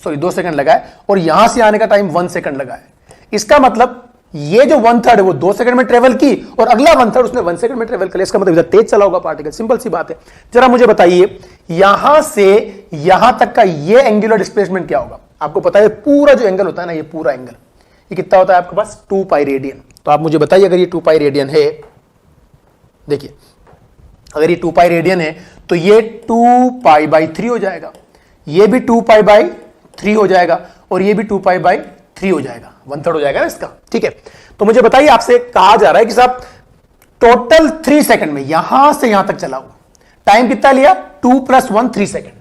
[SPEAKER 1] सॉरी 2 सेकंड लगा है, और यहां से आने का टाइम 1 सेकंड लगा है। इसका मतलब ये जो 1/3 है वो 2 सेकंड में ट्रेवल की, और अगला 1/3 उसने 1 सेकंड में ट्रेवल कर लिया। इसका मतलब इधर तेज चला होगा पार्टिकल। सिंपल सी बात है। जरा मुझे बताइए यहां से यहां तक का ये एंगुलर डिस्प्लेसमेंट क्या होगा? आपको पता है पूरा जो एंगल होता है ना, ये पूरा एंगल ये कितना होता है आपके पास, 2 पाई रेडियन। तो आप मुझे बताइए अगर ये 2 पाई रेडियन है, देखिए अगर ये 2 पाई रेडियन है तो ये 2 पाई/3 हो जाएगा, ये भी 2 पाई/3 हो जाएगा, और ये भी 2 पाई/3 हो जाएगा, 1/3 हो जाएगा ना इसका, ठीक है। तो मुझे बताइए, आपसे कहा जा रहा है कि साहब टोटल 3 सेकंड में यहां से यहां तक चला हुआ टाइम कितना लिया, 2 + 1 3 सेकंड,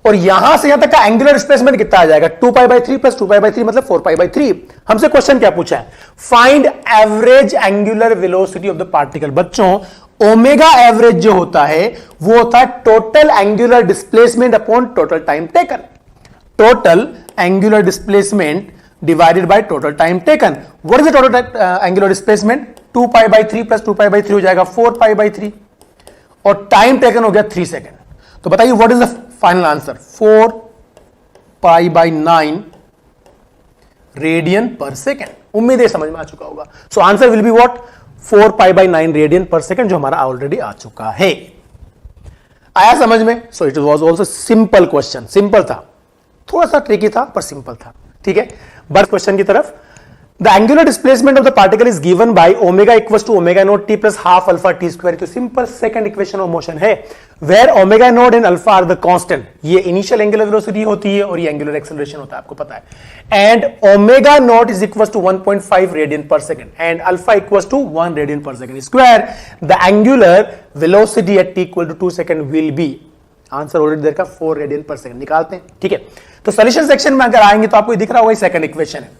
[SPEAKER 1] और यहां से यहां तक का एंगुलर डिस्प्लेसमेंट कितना आ जाएगा, 2 पाई/3 + 2 पाई/3 मतलब 4 पाई/3। हमसे क्वेश्चन क्या पूछा है, find average angular velocity of the particle. बच्चों ओमेगा एवरेज जो होता है वो होता है total angular displacement upon total time taken. Total angular displacement divided by total time taken. What is the total angular displacement, 2 पाई/3 + 2 पाई/3 हो जाएगा 4 पाई/3, और टाइम टेकन हो गया 3 सेकंड। तो बताइए what is the final answer, 4 पाई/9 रेडियन पर सेकंड। उम्मीद है समझ में आ चुका होगा। So answer will be what, 4 पाई/9 रेडियन पर सेकंड, जो हमारा ऑलरेडी आ चुका है। आया समझ में? So it was also simple question, simple था, थोड़ा सा ट्रिकी था पर सिंपल था, ठीक है। बस क्वेश्चन की तरफ, The angular displacement of the particle is given by omega equals to omega naught t plus half alpha t square. तो simple second equation of motion है, where omega naught and alpha are the constant. ये initial angular velocity होती है और ये angular acceleration होता है, आपको पता है. And omega naught is equal to 1.5 radian per second and alpha equal to 1 radian per second square. The angular velocity at t equal to 2 second will be, answer already there का 4 radian per second. निकालते हैं, ठीक है. तो solution section में अगर आएंगे तो आपको दिख रहा होगा सेकंड इक्वेशन है,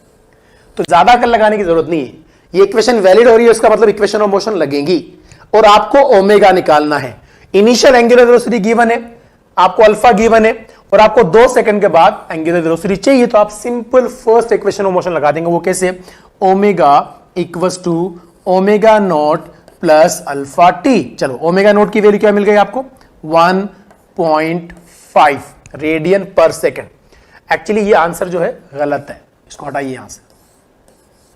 [SPEAKER 1] तो ज्यादा अकल लगाने की जरूरत नहीं है. ये इक्वेशन वैलिड हो रही है, उसका मतलब इक्वेशन ऑफ मोशन लगेगी और आपको ओमेगा निकालना है. इनिशियल एंगुलर वेलोसिटी गिवन है, आपको अल्फा गिवन है और आपको 2 सेकंड के बाद एंगुलर वेलोसिटी चाहिए, तो आप simple first equation of motion लगा देंगे. वो कैसे? Omega equals to omega naught plus alpha t. चलो, ओमेगा नॉट की वैल्यू क्या मिल गई आपको? 1.5 रेडियन पर सेकंड. एक्चुअली ये आंसर जो है गलत है, इसको हटाइए यहां से,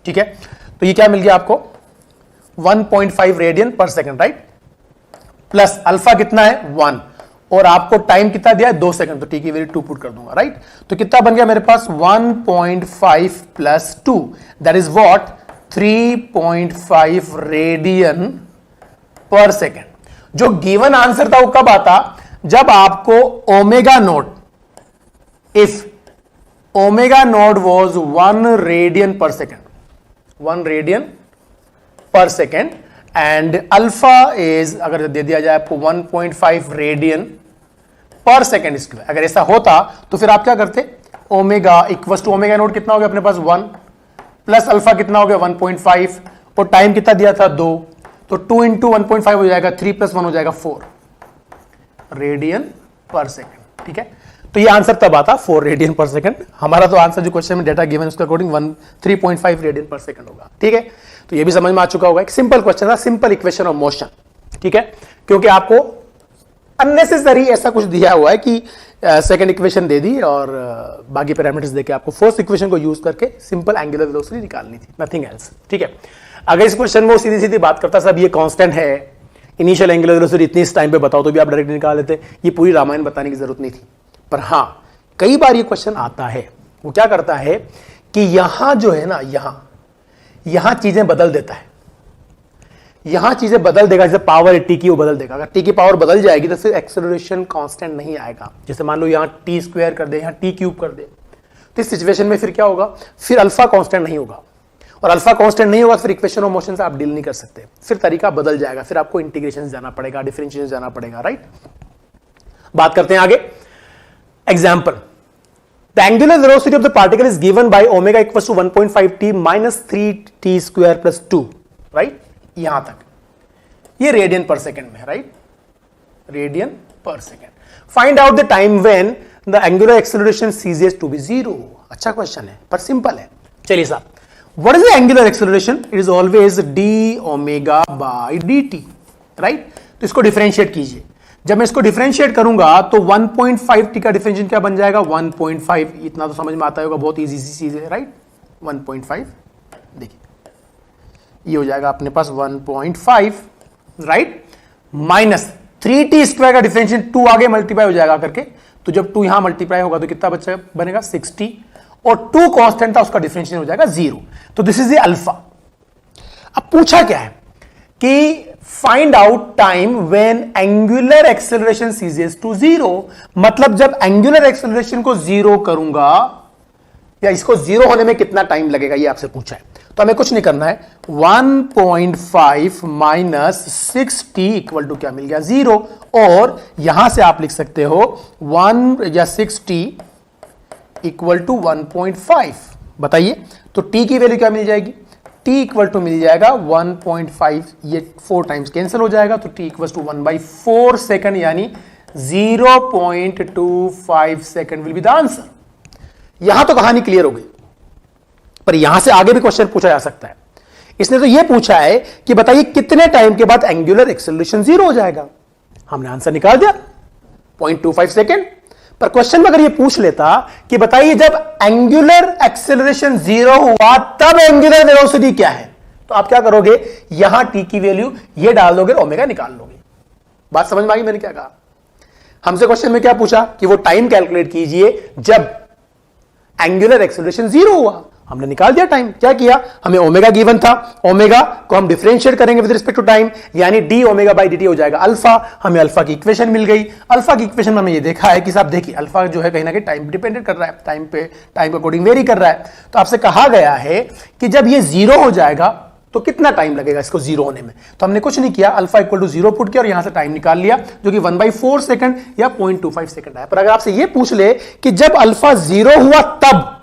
[SPEAKER 1] ठीक है. तो ये क्या मिल गया आपको? 1.5 radian per second, right. Plus alpha कितना है? 1, और आपको टाइम कितना दिया है? 2 सेकंड, तो टी की वैल्यू 2 पुट कर दूंगा, राइट. तो कितना बन गया मेरे पास? 1.5 plus 2, that is what? 3.5 radian per second. जो गिवन आंसर था वो कब आता? जब आपको omega naught, if omega naught was 1 radian per second, 1 radian per second and alpha is, अगर दे दिया जाए आपको 1.5 रेडियन पर सेकेंड स्क्वायर, अगर ऐसा होता तो फिर आप क्या करते? Omega equals to omega naught कितना हो गया अपने पास? 1 प्लस अल्फा कितना हो गया? 1.5, और टाइम कितना दिया था? 2, तो 2 इंटू 1.5 हो जाएगा 3 प्लस 1 हो जाएगा 4 रेडियन पर सेकेंड, ठीक है. तो ये आंसर तब आता 4 रेडियन पर सेकंड. हमारा तो आंसर जो क्वेश्चन में डेटा गिवन उसके अकॉर्डिंग 3.5 रेडियन पर सेकंड होगा, ठीक है. तो ये भी समझ में आ चुका होगा, एक सिंपल क्वेश्चन था, सिंपल इक्वेशन ऑफ मोशन, ठीक है. क्योंकि आपको अननेसेसरी ऐसा कुछ दिया हुआ है कि सेकंड इक्वेशन दे दी और बाकी पैरामीटर्स देके आपको फर्स्ट इक्वेशन को यूज करके सिंपल एंगुलर वेलोसिटी निकालनी थी, नथिंग एल्स, ठीक है. अगर इस क्वेश्चन में सीधी सीधी बात करता सब ये कांस्टेंट है, इनिशियल एंगुलर वेलोसिटी इतनी इस टाइम पे बताओ, तो भी आप डायरेक्ट निकाल लेते. ये पूरी रामायण बताने की जरूरत नहीं थी. पर हां, कई बार ये क्वेश्चन आता है, वो क्या करता है कि यहां जो है ना, यहां चीजें बदल देता है, यहां चीजें बदल देगा. जैसे पावर टी की वो बदल देगा. अगर टी की पावर बदल जाएगी तो फिर एक्सेलरेशन कांस्टेंट नहीं आएगा. जैसे मान लो यहां टी स्क्वायर कर दे, यहां टी क्यूब कर दे, तो इस सिचुएशन में फिर क्या होगा? फिर अल्फा कांस्टेंट नहीं होगा, और अल्फा कांस्टेंट नहीं होगा फिर इक्वेशन ऑफ मोशन से आप डील नहीं कर सकते. फिर तरीका बदल जाएगा, फिर आपको इंटीग्रेशन जाना पड़ेगा, डिफरेंशिएशन जाना पड़ेगा, राइट. बात करते हैं आगे. Example, the angular velocity of the particle is given by omega equals to 1.5t minus 3t square plus 2, right. यहां तक ये रेडियन पर सेकेंड में है, right. Radian per second. Find out the time when the angular acceleration ceases to be 0. अच्छा question है पर simple है. चलिए साहब, what is the angular acceleration? It is always d omega by dt, right. तो इसको डिफरेंशिएट कीजिए. जब मैं इसको डिफरेंशिएट करूंगा तो 1.5t का डिफरेंशिएशन क्या बन जाएगा? 1.5. इतना तो समझ में आता होगा, बहुत इजी सी चीज है, राइट. 1.5, देखिए ये हो जाएगा अपने पास 1.5, राइट. माइनस 3t स्क्वायर का डिफरेंशिएशन 2 आगे मल्टीप्लाई हो जाएगा करके, तो जब 2 यहां मल्टीप्लाई होगा तो कितना बच्चा बनेगा? 60, और 2 कांस्टेंट था, उसका डिफरेंशिएशन हो जाएगा 0. तो दिस इज द अल्फा. अब पूछा क्या है कि find out time when angular acceleration ceases to 0. मतलब जब एंगुलर एक्सेलरेशन को 0 करूंगा, या इसको 0 होने में कितना टाइम लगेगा, ये आपसे पूछा है. तो हमें कुछ नहीं करना है. 1.5 माइनस 6t इक्वल टू क्या मिल गया? 0. और यहां से आप लिख सकते हो 1 या 6t इक्वल टू 1.5. बताइए, तो t की वैल्यू क्या मिल जाएगी? t इक्वल टू मिल जाएगा 1.5, ये 4 टाइम्स कैंसिल हो जाएगा, तो t इक्वल टू 1/4 सेकंड, यानी 0.25 second will be the answer. यहां तो कहानी क्लियर हो गई, पर यहां से आगे भी क्वेश्चन पूछा जा सकता है. इसने तो यह पूछा है कि बताइए कितने टाइम के बाद एंगुलर एक्सेलरेशन 0 हो जाएगा. हमने आंसर निकाल दिया 0.25 सेकंड. पर क्वेश्चन में अगर ये पूछ लेता कि बताइए जब एंगुलर एक्सेलरेशन 0 हुआ तब एंगुलर वेलोसिटी क्या है, तो आप क्या करोगे? यहां t की वैल्यू ये डाल दोगे, ओमेगा निकाल लोगे. बात समझ में आ गई मैंने क्या कहा? हमसे क्वेश्चन में क्या पूछा कि वो टाइम कैलकुलेट कीजिए जब एंगुलर एक्सेलरेशन 0 हुआ, हमने निकाल दिया टाइम। क्या किया, हमें ओमेगा गिवन था, ओमेगा को हम डिफरेंशिएट करेंगे विद रिस्पेक्ट टू टाइम, यानी डी ओमेगा बाई dt हो जाएगा अल्फा। हमें अल्फा की इक्वेशन मिल गई। अल्फा की इक्वेशन में हमने ये देखा है कि साहब देखिए अल्फा जो है कहीं ना कहीं टाइम डिपेंडेंट कर रहा है, टाइम के अकॉर्डिंग वेरी कर रहा है। तो आपसे कहा गया है कि जब ये जीरो हो जाएगा तो कितना टाइम लगेगा इसको जीरो होने में। तो हमने कुछ नहीं किया, alpha equal to zero put किया और यहां से टाइम निकाल लिया जो कि 1/4 सेकंड या 0.25 सेकंड है। पर अगर आपसे ये पूछ ले कि जब अल्फा जीरो हुआ तब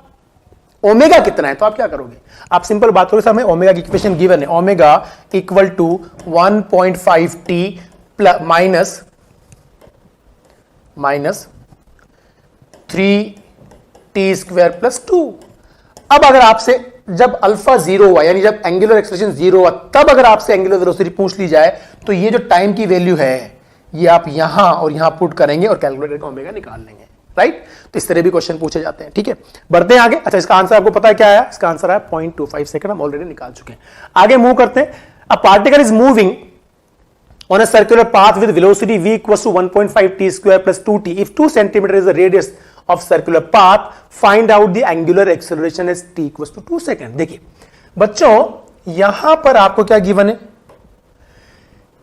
[SPEAKER 1] ओमेगा कितना है, तो आप क्या करोगे, आप सिंपल बात करोगे, हमें ओमेगा की इक्वेशन गिवन है, omega equal to 1.5t minus 3t square plus 2। अब अगर आपसे जब अल्फा जीरो हुआ यानी जब एंगुलर एक्सेलरेशन जीरो हुआ तब अगर आपसे एंगुलर वेलोसिटी पूछ ली जाए तो ये जो टाइम की वैल्यू है ये आप यहां और यहां पुट करेंगे और कैलकुलेटर का ओमेगा निकाल लेंगे, राइट। तो इस तरह भी क्वेश्चन पूछे जाते हैं, ठीक है। बढ़ते हैं आगे। अच्छा, इसका आंसर आपको पता है क्या है, इसका आंसर है 0.25 सेकंड, हम ऑलरेडी निकाल चुके हैं। आगे मूव करते हैं। A particle is moving on a circular path with velocity v equals to 1.5 t square plus 2t. If 2 centimeter is the radius of circular path, find out the angular acceleration as t equals to 2 second. देखिए बच्चों, यहां पर आपको क्या given है,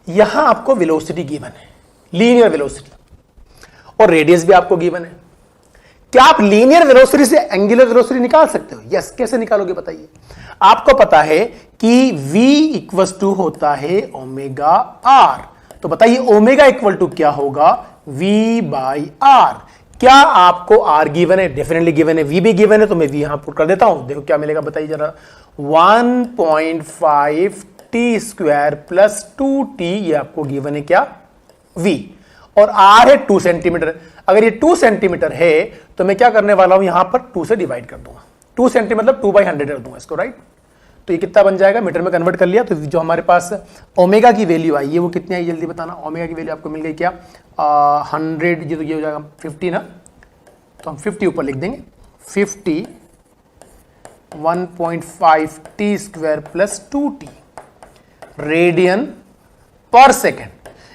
[SPEAKER 1] यहां आपको velocity given है, लीनियर वेलोसिटी, और रेडियस भी आपको गिवन है। क्या आप लीनियर वेलोसिटी से एंगुलर वेलोसिटी निकाल सकते हो? यस। कैसे निकालोगे बताइए। आपको पता है कि v इक्वल टू होता है ओमेगा r, तो बताइए ओमेगा इक्वल टू क्या होगा, v बाई r। क्या आपको r गिवन है? डेफिनेटली गिवन है। v भी गिवन है तो मैं v यहां पुट कर देता हूं। देखो क्या मिलेगा बताइए जरा, 1.5 t स्क्वायर प्लस 2t, ये आपको गिवन है क्या, v, और r है 2 सेंटीमीटर। अगर ये 2 सेंटीमीटर है तो मैं क्या करने वाला हूं, यहां पर 2 से डिवाइड कर दूंगा, 2 सेंटीमीटर मतलब 2/100 कर दूंगा इसको, राइट। तो ये कितना बन जाएगा, मीटर में कन्वर्ट कर लिया। तो जो हमारे पास ओमेगा की वैल्यू आई है वो कितनी आई जल्दी बताना। ओमेगा की वैल्यू आपको मिल गई क्या, 100, ये तो ये हो जाएगा 50 ना, तो हम 50 ऊपर लिख देंगे, 50 1.5 t square plus 2t radian per second,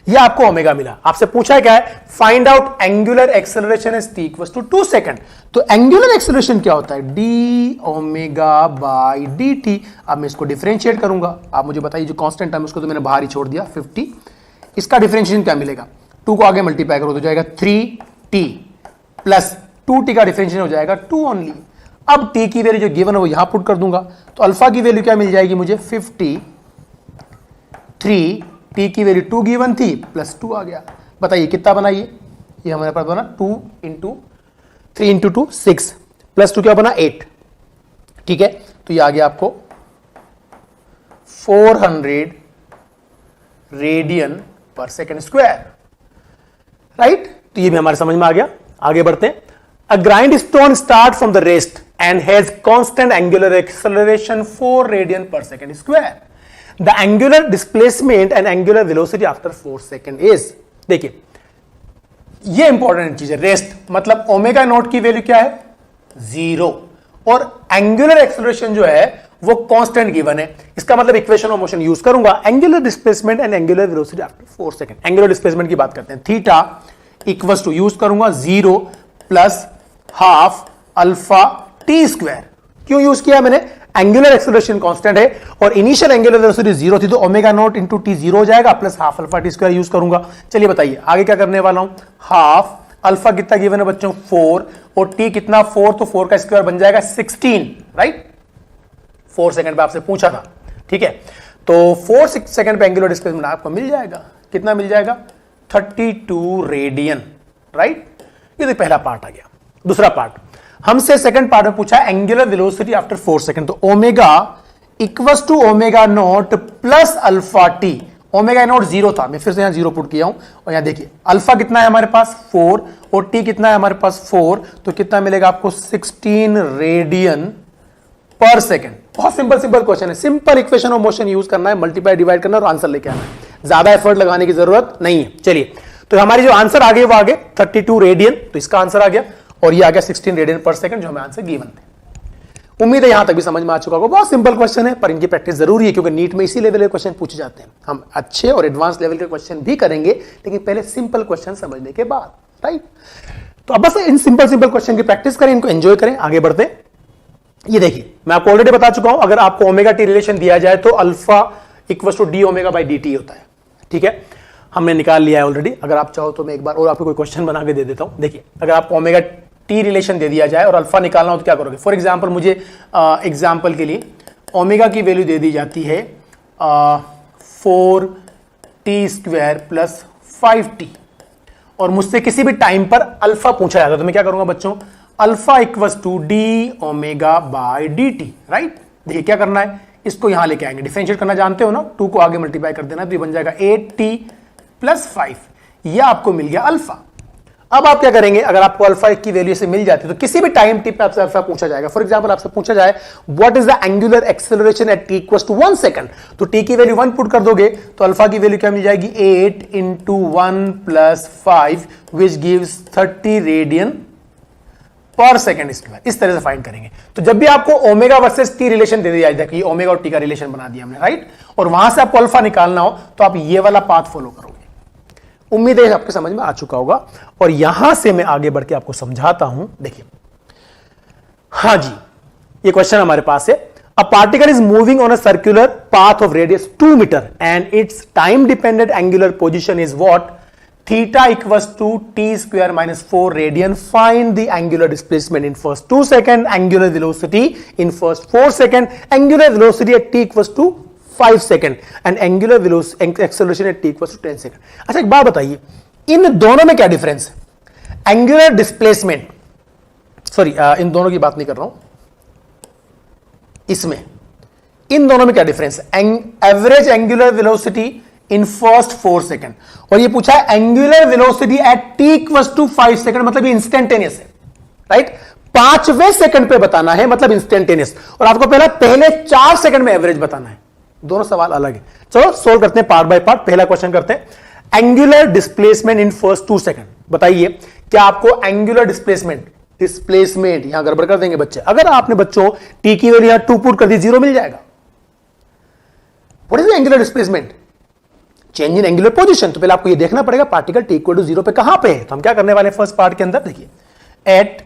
[SPEAKER 1] ये आपको ओमेगा मिला। आपसे पूछा है क्या है, find out angular acceleration is t equals to 2 second. तो एंगुलर एक्सेलरेशन क्या होता है, d ओमेगा बाई dt। अब मैं इसको डिफरेंशिएट करूंगा, आप मुझे बताइए जो कांस्टेंट टर्म उसको तो मैंने बाहर ही छोड़ दिया 50, इसका डिफरेंशिएशन क्या मिलेगा, 2 को आगे मल्टीप्लाई करो तो जाएगा 3t प्लस 2t का डिफरेंशिएशन हो जाएगा 2 ओनली। अब t की वैल्यू जो गिवन है वो यहां पुट कर दूंगा, तो अल्फा की वैल्यू क्या मिल जाएगी मुझे, 53, t की वैल्यू 2 गिवन थी प्लस 2 आ गया। बताइए कितना बना ये हमारे पास बना 2 इंटू 3 इंटू 2 6 प्लस 2 क्या बना 8, ठीक है। तो ये आ गया आपको 400 radian per second square, right. तो ये भी हमारे समझ में आ गया। आगे बढ़ते हैं। A grindstone start from the rest and has constant angular acceleration 4 radian per second square. The angular displacement and angular velocity after 4 seconds is, देखिए ये इंपॉर्टेंट चीज है, रेस्ट मतलब ओमेगा नॉट की वैल्यू क्या है 0 और एंगुलर एक्सेलरेशन जो है वो कांस्टेंट गिवन है। इसका मतलब इक्वेशन ऑफ मोशन यूज करूंगा, angular displacement and angular velocity after 4 second. Angular displacement की बात करते हैं, थीटा इक्वल्स टू यूज करूंगा 0 plus half alpha t square. क्यों यूज किया मैंने, एंगुलर एक्सेलरेशन कांस्टेंट है और इनिशियल एंगुलर वेलोसिटी 0 थी तो ओमेगा नॉट इंटू टी 0 हो जाएगा plus half alpha t square use करूंगा। चलिए बताइए आगे क्या करने वाला हूं, हाफ अल्फा कितना गिवन है बच्चों 4 और टी कितना 4, तो 4 का स्क्वायर बन जाएगा 16, राइट। 4 सेकंड पे आपसे पूछा था, ठीक है। तो 4 सेकंड पे एंगुलर डिस्प्लेसमेंट आपको मिल जाएगा, कितना मिल जाएगा 32 रेडियन, राइट। ये तो पहला पार्ट आ गया। दूसरा पार्ट हमसे सेकंड पार्ट में पूछा एंगुलर वेलोसिटी आफ्टर 4 सेकंड। तो omega equals to omega naught plus alpha t. Omega naught 0 था, मैं फिर से यहां 0 पुट किया हूं और यहां देखिए अल्फा कितना है हमारे पास 4 और टी कितना है हमारे पास 4, तो कितना मिलेगा आपको 16 रेडियन पर सेकंड। बहुत सिंपल क्वेश्चन है, simple equation of motion use करना है, मल्टीप्लाई डिवाइड करना और आंसर लेके आना है, ज्यादा एफर्ट लगाने की जरूरत नहीं है। चलिए तो हमारी जो आंसर आ गए वो आ गए 32 रेडियन, तो इसका आंसर आ गया और ये आ गया 16 रेडियन पर सेकंड जो हमें आंसर गिवन थे। उम्मीद है यहां तक भी समझ में आ चुका होगा। बहुत सिंपल क्वेश्चन है पर इनकी प्रैक्टिस जरूरी है क्योंकि नीट में इसी लेवल के क्वेश्चन पूछे जाते हैं। हम अच्छे और एडवांस लेवल के क्वेश्चन भी करेंगे लेकिन पहले सिंपल क्वेश्चन समझने के बाद, राइट। तो अब बस इन सिंपल क्वेश्चन की प्रैक्टिस करें, इनको एंजॉय करें, आगे बढ़ते। ये देखिए मैं आपको ऑलरेडी बता चुका हूं, अगर आपको ओमेगा टी रिलेशन दिया जाए तो alpha equal to D omega by D t होता है। ठीक है, हमने निकाल लिया है ऑलरेडी। अगर आप चाहो तो मैं एक बार और आपको कोई क्वेश्चन बना के दे देता हूं। देखिए अगर आपको ओमेगा टी रिलेशन दे दिया जाए और अल्फा निकालना हो तो क्या करोगे। फॉर एग्जाम्पल मुझे एग्जाम्पल के लिए ओमेगा की वैल्यू दे दी जाती है 4t² प्लस 5t और मुझसे किसी भी टाइम पर अल्फा पूछा जाता है तो मैं क्या करूंगा बच्चों, alpha equals to D omega by D t. Right, देखिए क्या करना है, इसको यहां लेके आएंगे, डिफरेंशिएट करना जानते हो ना, 2 को आगे मल्टीप्लाई कर देना तो ये बन जाएगा 8t प्लस 5, यह आपको मिल गया अल्फा। अब आप क्या करेंगे, अगर आपको अल्फा की वैल्यू से मिल जाती है तो किसी भी टाइम टी पे आपसे अल्फा पूछा जाएगा। फॉर एग्जांपल आपसे पूछा जाए what is the angular acceleration at t equals to 1 second, तो टी की वैल्यू 1 पुट कर दोगे तो अल्फा की वैल्यू क्या मिल जाएगी 8 into 1 plus 5 which gives 30 radian per second square. इस तरह से फाइंड करेंगे। तो जब भी आपको ओमेगा वर्सेस टी रिलेशन दे दिया जाए, ओमेगा और टी का रिलेशन बना दिया हमने, राइट, और वहां से आपको अल्फा निकालना हो तो आप ये वाला पाथ फॉलो करोगे। उम्मीद है आपके समझ में आ चुका होगा और यहां से मैं आगे बढ़ के आपको समझाता हूं। देखिए हां जी, ये क्वेश्चन हमारे पास है। A particle is moving on a circular path of radius 2 metre and its time dependent angular position is what, theta equals to t square minus 4 radian. Find the angular displacement in first 2 second, angular velocity in first 4 second, angular velocity at t equals to 5 second and angular velocity acceleration at t equals to 10 second. अच्छा एक बात बताइए, इन दोनों में क्या difference है? Angular displacement, sorry इन दोनों की बात नहीं कर रहा हूं, इसमें इन दोनों में क्या डिफरेंस है? Average angular velocity in first 4 second और ये पूछा है angular velocity at t equals to 5 second, मतलब ये इंस्टेंटेनियस है। राइट, 5वें सेकंड पे बताना है मतलब इंस्टेंटेनियस, और आपको पहले 4 सेकंड में एवरेज बताना है। दोनों सवाल अलग है। चलो सोल्व करते हैं पार्ट बाय पार्ट। पहला क्वेश्चन करते हैं, angular displacement in first 2 second. बताइए क्या आपको एंगुलर डिस्प्लेसमेंट यहां गड़बड़ कर देंगे बच्चे, अगर आपने बच्चों टी की वैल्यू यहां 2 पुट कर दी 0 मिल जाएगा। What is the angular displacement? Change in angular position. तो पहले आपको ये देखना पड़ेगा पार्टिकल टी इक्वल टू 0 पे कहां पे है। तो हम क्या करने वाले फर्स्ट पार्ट के अंदर, देखिए at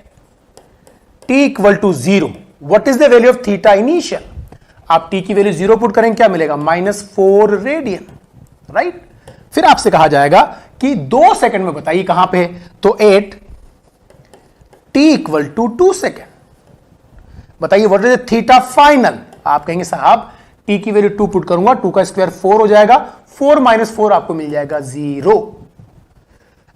[SPEAKER 1] t equal to 0 what is the value of theta initial. आप टी की वैल्यू 0 पुट करेंगे, क्या मिलेगा -4 रेडियन। राइट, फिर आपसे कहा जाएगा कि 2 सेकंड में बताइए कहां पे है, तो 8 टी इक्वल टू 2 सेकंड। बताइए व्हाट इज थीटा फाइनल। आप कहेंगे साहब टी की वैल्यू 2 पुट करूंगा, 2 का स्क्वायर 4 हो जाएगा, 4 - 4 आपको मिल जाएगा 0।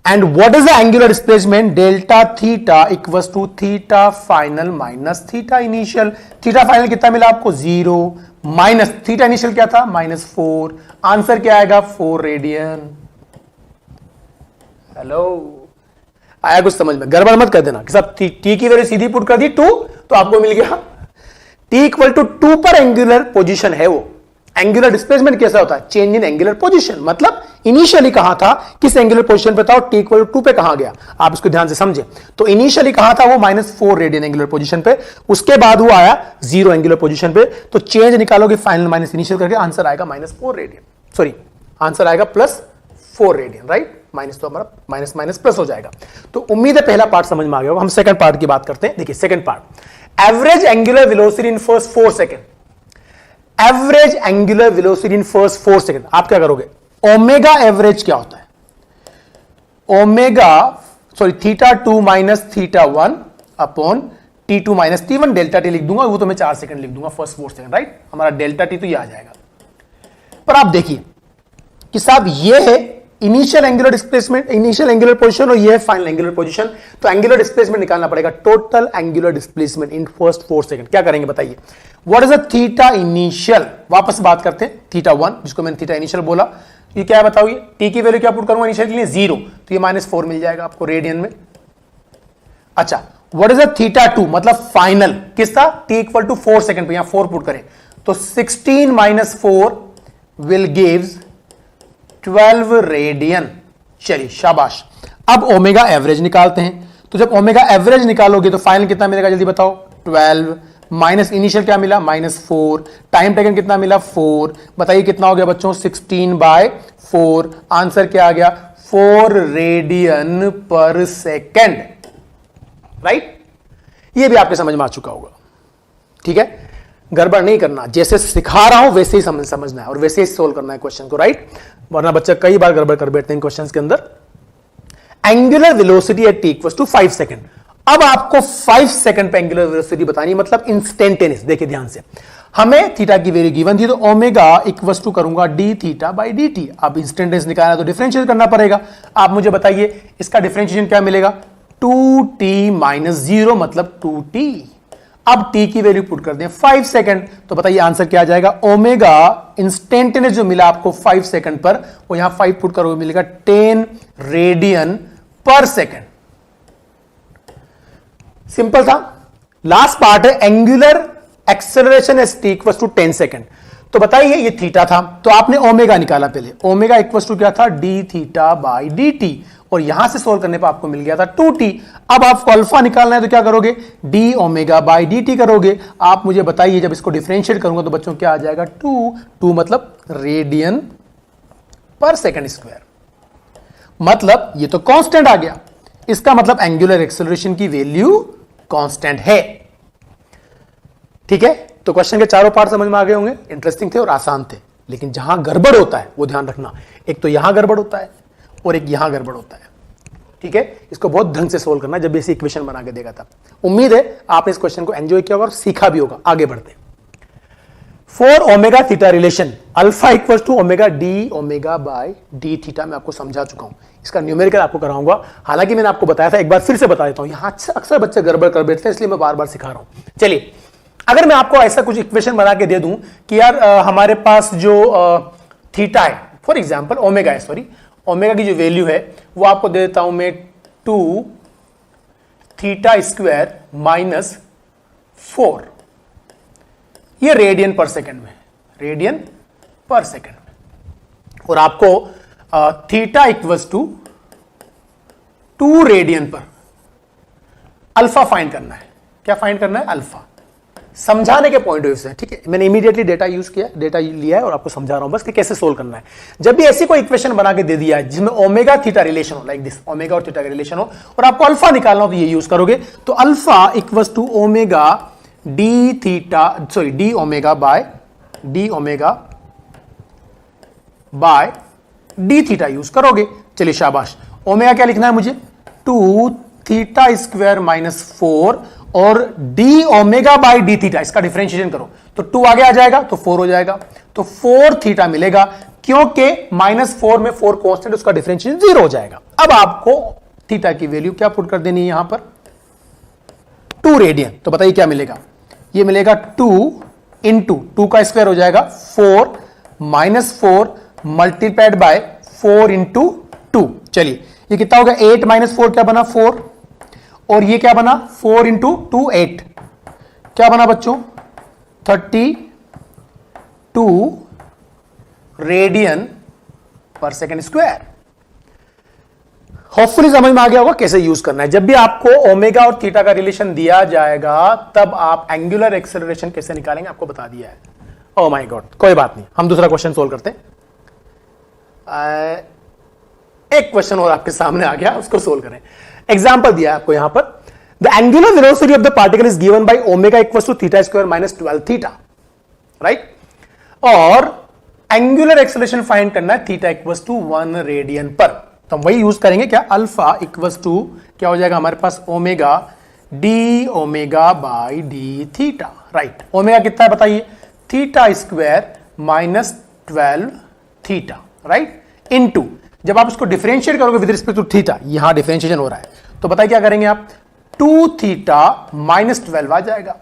[SPEAKER 1] And what is the angular displacement, delta theta equals to theta final minus theta initial. Theta final कितना मिला आपको 0 माइनस थीटा इनिशियल क्या था -4। आंसर क्या आएगा 4 रेडियन। हेलो, आया कुछ समझ में? गड़बड़ मत कर देना कि सब टी की वैल्यू सीधी पुट कर दी 2 तो आपको मिल गया टी इक्वल टू 2 पर एंगुलर पोजीशन है वो। एंगुलर डिस्प्लेसमेंट कैसा होता है? चेंज इन एंगुलर पोजीशन, मतलब इनिशियली कहां था, किस एंगुलर पोजीशन पे था और टी इक्वल टू 2 पे कहां गया। आप इसको ध्यान से समझे। तो इनिशियली कहां था वो -4 रेडियन एंगुलर पोजीशन पे, उसके बाद वो आया 0 एंगुलर पोजीशन पे। तो चेंज निकालोगे फाइनल माइनस इनिशियल करके, आंसर आएगा -4 रेडियन, सॉरी आंसर आएगा +4 रेडियन। राइट, माइनस तो हमारा माइनस माइनस प्लस हो जाएगा। तो उम्मीद है पहला पार्ट समझ में आ गया होगा। हम सेकंड पार्ट की बात करते हैं। देखिए second part, average angular velocity in first 4 second. Average angular velocity in first 4 second आप क्या करोगे? ओमेगा एवरेज क्या होता है? Omega sorry theta 2 minus theta 1 upon T2 minus T1, delta T लिख दूंगा, वो तो मैं 4 सेकंड लिख दूंगा फर्स्ट 4 सेकंड। राइट, हमारा डेल्टा टी तो ये आ जाएगा। पर आप देखिए कि साहब ये है initial angular displacement, initial angular position, और ये है फाइनल एंगुलर पोजीशन। तो एंगुलर डिस्प्लेसमेंट निकालना पड़ेगा, total angular displacement in first 4 second. क्या करेंगे बताइए? What is the theta initial. वापस बात करते हैं थीटा 1 जिसको मैंने थीटा इनिशियल बोला। ये क्या है बताओ? टी की वैल्यू क्या पुट करूंगा इनिशियल के लिए 0, तो ये -4 मिल जाएगा आपको रेडियन में। अच्छा, व्हाट इज द थीटा 2 मतलब फाइनल किसका? टी इक्वल टू 4 सेकंड पे, यहां 4 पुट करें तो 16 - 4 विल गिव्स 12 रेडियन। चलिए शाबाश। अब ओमेगा एवरेज निकालते हैं। तो जब ओमेगा एवरेज निकालोगे तो फाइनल कितना मिलेगा जल्दी बताओ? 12 माइनस इनिशियल क्या मिला -4, टाइम टेकन कितना मिला 4। बताइए कितना हो गया बच्चों? 16/4। आंसर क्या आ गया? 4 रेडियन पर सेकेंड। राइट, ये भी आपके समझ में आ चुका होगा। ठीक है, गड़बड़ नहीं करना, जैसे सिखा रहा हूं वैसे ही समझना है और वैसे ही सोल्व करना है क्वेश्चन को, राइट। वरना बच्चा कई बार गड़बड़ कर बैठते हैं क्वेश्चन के अंदर। Angular velocity at t equals to 5 second. अब आपको 5 सेकंड पे एंगुलर वेलोसिटी बतानी, मतलब इंस्टेंटेनियस। देखिए ध्यान से, हमें थीटा की वैल्यू गिवन थी, तो ओमेगा इक्वल्स टू करूंगा D theta by D t. अब इंस्टेंटेनियस निकालना तो डिफरेंशिएट करना पड़ेगा। आप मुझे बताइए इसका डिफरेंशिएशन क्या मिलेगा, 2t माइनस 0 मतलब 2t। अब t की वैल्यू पुट कर दें 5 सेकंड, तो बताइए आंसर क्या आ जाएगा। ओमेगा इंस्टेंटेनियस जो मिला आपको 5 सेकंड पर, वो यहां 5 पुट करोगे मिलेगा 10 रेडियन पर सेकंड। सिंपल था। लास्ट पार्ट है angular acceleration as t equal to 10 second. तो बताइए ये थीटा था, तो आपने ओमेगा निकाला पहले। ओमेगा इक्वल टू क्या था, D theta by D T, और यहां से सोल्व करने पर आपको मिल गया था 2t। अब आपको अल्फा निकालना है तो क्या करोगे, D omega by D T करोगे। आप मुझे बताइए जब इसको डिफरेंशिएट करूंगा तो बच्चों क्या आ जाएगा, 2 मतलब रेडियन पर सेकंड स्क्वायर। मतलब ये तो कांस्टेंट आ गया, इसका मतलब एंगुलर एक्सेलरेशन की वैल्यू कांस्टेंट है। ठीक है, तो क्वेश्चन के चारों पार्ट समझ में आ गए होंगे। इंटरेस्टिंग थे और आसान थे, लेकिन जहां गड़बड़ होता है वो ध्यान रखना। एक तो यहां गड़बड़ होता है और एक यहां गड़बड़ होता है। ठीक है, इसको बहुत ढंग से सोल्व करना जब ऐसी इक्वेशन बना के देगा था। उम्मीद है आपने इस क्वेश्चन को एंजॉय किया होगा और सीखा भी होगा। आगे बढ़ते हैं। For omega theta relation alpha equal to omega D omega by d theta मैं आपको समझा चुका हूं। इसका न्यूमेरिकल आपको कराऊंगा, हालांकि मैंने आपको बताया था, एक बार फिर से बता देता हूं। यहां अक्सर बच्चे गड़बड़ कर बैठते हैं, इसलिए मैं बार बार सिखा रहा हूं। चलिए, अगर मैं आपको ऐसा कुछ इक्वेशन बना के दे दूं कि यार हमारे पास जो थीटा है, फॉर एग्जांपल ओमेगा है, सॉरी ओमेगा की जो वैल्यू है वो आपको दे देता हूं मैं 2 थीटा स्क्वायर माइनस 4, ये रेडियन पर सेकंड में, रेडियन पर सेकंड में, और आपको थीटा इक्वल्स टू 2 रेडियन पर अल्फा फाइंड करना है। क्या फाइंड करना है, अल्फा। समझाने के पॉइंट ऑफ व्यू से, ठीक है, मैंने इमीडिएटली डेटा यूज किया, डेटा लिया है और आपको समझा रहा हूं बस कि कैसे सोल्व करना है। जब भी ऐसी कोई इक्वेशन बना के दे दिया है जिसमें ओमेगा थीटा रिलेशन हो, लाइक दिस, ओमेगा और थीटा का रिलेशन हो, और आपको अल्फा निकालना हो तो ये यूज करोगे। तो alpha equals to omega d theta, sorry d omega by d theta use करोगे। चलिए शाबाश। ओमेगा क्या लिखना है मुझे, 2 थीटा स्क्वायर माइनस 4 और D omega by D theta, इसका डिफरेंशिएशन करो तो 2 आगे आ जाएगा तो 4 हो जाएगा, तो 4 थीटा मिलेगा, क्योंकि -4 में 4 कांस्टेंट, उसका डिफरेंशिएशन 0 हो जाएगा। अब आपको थीटा की वैल्यू क्या पुट कर देनी है यहां पर, 2 रेडियन। तो बताइए क्या मिलेगा, ये मिलेगा 2 इंटू 2 का स्क्वायर हो जाएगा 4 माइनस 4 मल्टीप्लाइड बाय 4 इंटू 2। चलिए ये कितना होगा, 8 माइनस 4 क्या बना, 4, और ये क्या बना 4 इंटू 2 8, क्या बना बच्चों 32 radian per second square. Hopefully समझ में आ गया होगा कैसे यूज करना है। जब भी आपको ओमेगा और थीटा का रिलेशन दिया जाएगा तब आप एंगुलर एक्सेलरेशन कैसे निकालेंगे आपको बता दिया है। ओह माय गॉड, कोई बात नहीं, हम दूसरा क्वेश्चन सोल्व करते हैं। एक क्वेश्चन और आपके सामने आ गया, उसको सोल्व करें। एग्जाम्पल दिया है आपको यहां पर, the angular velocity of the particle is given by omega equals to theta square minus 12 theta, right. और एंगुलर एक्सेलरेशन फाइंड करना है थीटा इक्वल्स टू 1 रेडियन पर, तो हम वही यूज करेंगे। क्या, अल्फा इक्वल्स टू क्या हो जाएगा हमारे पास, omega D omega by D theta, right. Omega कितना है बताइए, theta square minus 12 theta, right, into, जब आप इसको डिफरेंशिएट करोगे विद रिस्पेक्ट टू थीटा, यहां डिफरेंशिएशन हो रहा है, तो बताइए क्या करेंगे आप, 2 थीटा माइनस 12 आ जाएगा,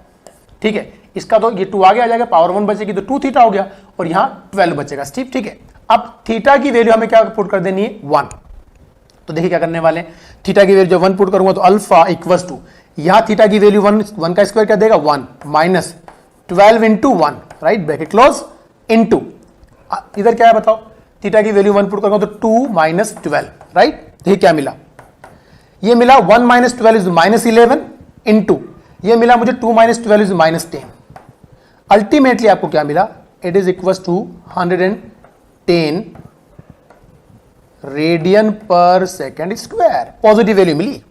[SPEAKER 1] ठीक है। इसका तो ये 2 आगे आ जाएगा, पावर 1 बचेगी तो 2 थीटा हो गया, और यहां 12 बचेगा, ठीक है। अब थीटा की वैल्यू हमें क्या पुट कर देनी है, 1। तो देखिए क्या करने वाले हैं, थीटा की वैल्यू जब 1 पुट करूंगा तो अल्फा इक्वल्स टू, यहां थीटा की वैल्यू 1 का स्क्वायर क्या देगा 1 minus 12 into 1, right, bracket close, into इधर क्या है बताओ, थीटा की वैल्यू 1 पुट करूंगा तो 2 माइनस 12, राइट। देखिए क्या मिला, ये मिला 1 माइनस 12 इज माइनस 11 इंटू ये मिला मुझे 2 माइनस 12 इज माइनस 10। अल्टीमेटली आपको क्या मिला, it is equals to 110 radian per second square, positive value मिली।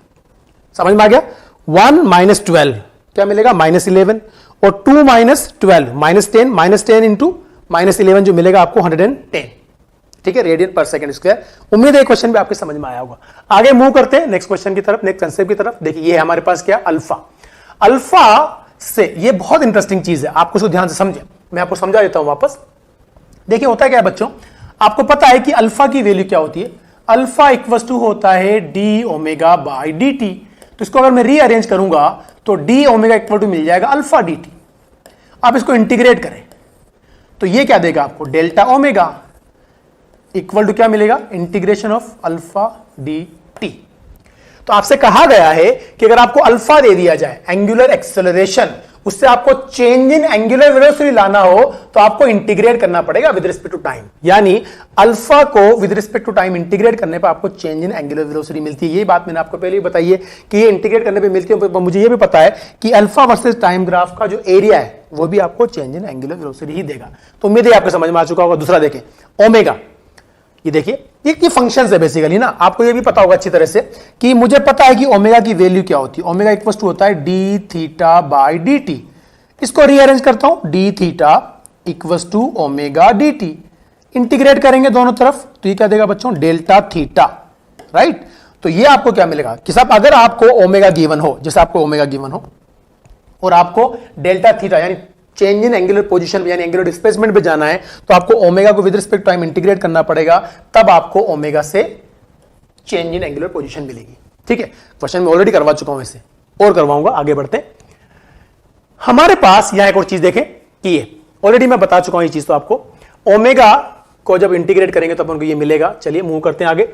[SPEAKER 1] समझ में आ गया, 1 माइनस 12 क्या मिलेगा -11 और 2 - 12 -10 इंटू -11 जो मिलेगा आपको 110, ठीक है, रेडियन पर सेकंड स्क्वायर। उम्मीद है क्वेश्चन भी आपके समझ में आया होगा। आगे मूव करते हैं नेक्स्ट क्वेश्चन की तरफ, नेक्स्ट कंसेप्ट की तरफ। देखिए ये हमारे पास क्या, अल्फा। अल्फा से ये बहुत इंटरेस्टिंग चीज है, आपको इसको ध्यान से समझे, मैं आपको समझा देता हूं वापस। देखिए होता है क्या है बच्चों, आपको पता है कि अल्फा की वैल्यू क्या होती है, अल्फा इक्वल टू होता है D omega by D T. तो इसको अगर मैं रीअरेंज करूंगा तो डी ओमेगा इक्वल टू मिल जाएगा अल्फा डी टी। आप इसको इंटीग्रेट करें तो ये क्या देगा आपको, डेल्टा ओमेगा इक्वल टू क्या मिलेगा, integration of alpha d T. तो आपसे कहा गया है कि अगर आपको अल्फा दे दिया जाए, एंगुलर एक्सेलरेशन, उससे आपको चेंज इन एंगुलर वेलोसिटी लाना हो तो आपको इंटीग्रेट करना पड़ेगा विद रिस्पेक्ट टू टाइम। यानी अल्फा को with respect to time integrate करने पर आपको चेंज इन एंगुलर वेलोसिटी मिलती है। ये बात मैंने आपको पहले ही बताई है कि ये इंटीग्रेट करने पे मिलती है। मुझे ये भी पता है कि अल्फा वर्सेस टाइम ग्राफ का जो एरिया है वो भी आपको चेंज इन एंगुलर वेलोसिटी ही देगा। तो उम्मीद है आपको समझ में आ चुका होगा। दूसरा देखें, ओमेगा, ये देखिए ये फंक्शन है बेसिकली ना, आपको ये भी पता होगा अच्छी तरह से कि मुझे पता है कि ओमेगा की वैल्यू क्या होती है। ओमेगा इक्वल टू होता है d theta by D t. इसको रीअरेंज करता हूं, d theta equal to omega d t. Integrate करेंगे दोनों तरफ तो ये क्या देगा बच्चों, डेल्टा थीटा, राइट। तो ये आपको क्या मिलेगा कि साहब अगर आपको ओमेगा गिवन हो, जैसे आपको ओमेगा गिवन हो और आपको डेल्टा थीटा यानी चेंज इन एंगुलर पोजीशन यानी एंगुलर डिस्प्लेसमेंट पे जाना है तो आपको ओमेगा को विद रिस्पेक्ट टाइम इंटीग्रेट करना पड़ेगा, तब आपको ओमेगा से चेंज इन एंगुलर पोजीशन मिलेगी। ठीक है, क्वेश्चन में ऑलरेडी करवा चुका हूं, इसे और करवाऊंगा। आगे बढ़ते हमारे पास यहां एक और चीज देखें कि ये ऑलरेडी मैं बता चुका हूं ये चीज तो आपको, ओमेगा को जब इंटीग्रेट करेंगे तो अपन को ये मिलेगा। चलिए मूव करते हैं आगे।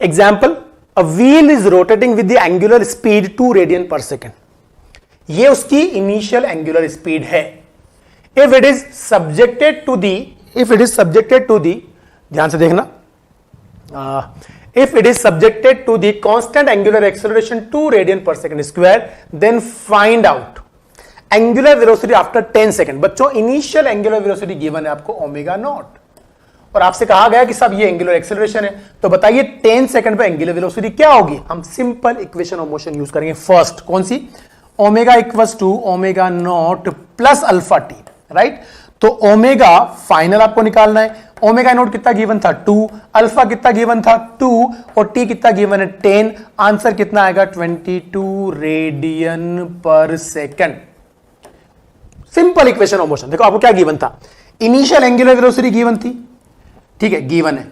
[SPEAKER 1] Example, a wheel is rotating with the angular speed 2 radian per second. ये उसकी इनिशियल एंगुलर स्पीड है। If it is subjected to the, ध्यान से देखना, if it is subjected to the constant angular acceleration 2 radian per second square, then find out angular velocity after 10 second। बच्चों initial angular velocity given है आपको omega naught, और आपसे कहा गया कि सब ये एंगुलर एक्सेलरेशन है, तो बताइए 10 सेकंड पे एंगुलर वेलोसिटी क्या होगी। हम simple equation of motion use करेंगे। फर्स्ट कौन सी, omega equals to omega naught plus alpha T, right. तो ओमेगा फाइनल आपको निकालना है। ओमेगा नोट कितना गिवन था 2, अल्फा कितना गिवन था 2 और टी कितना गिवन है 10। आंसर कितना आएगा 22 radian per second. Simple equation of motion. देखो आपको क्या गिवन था, इनिशियल एंगुलर वेलोसिटी गिवन थी, ठीक है, गिवन है।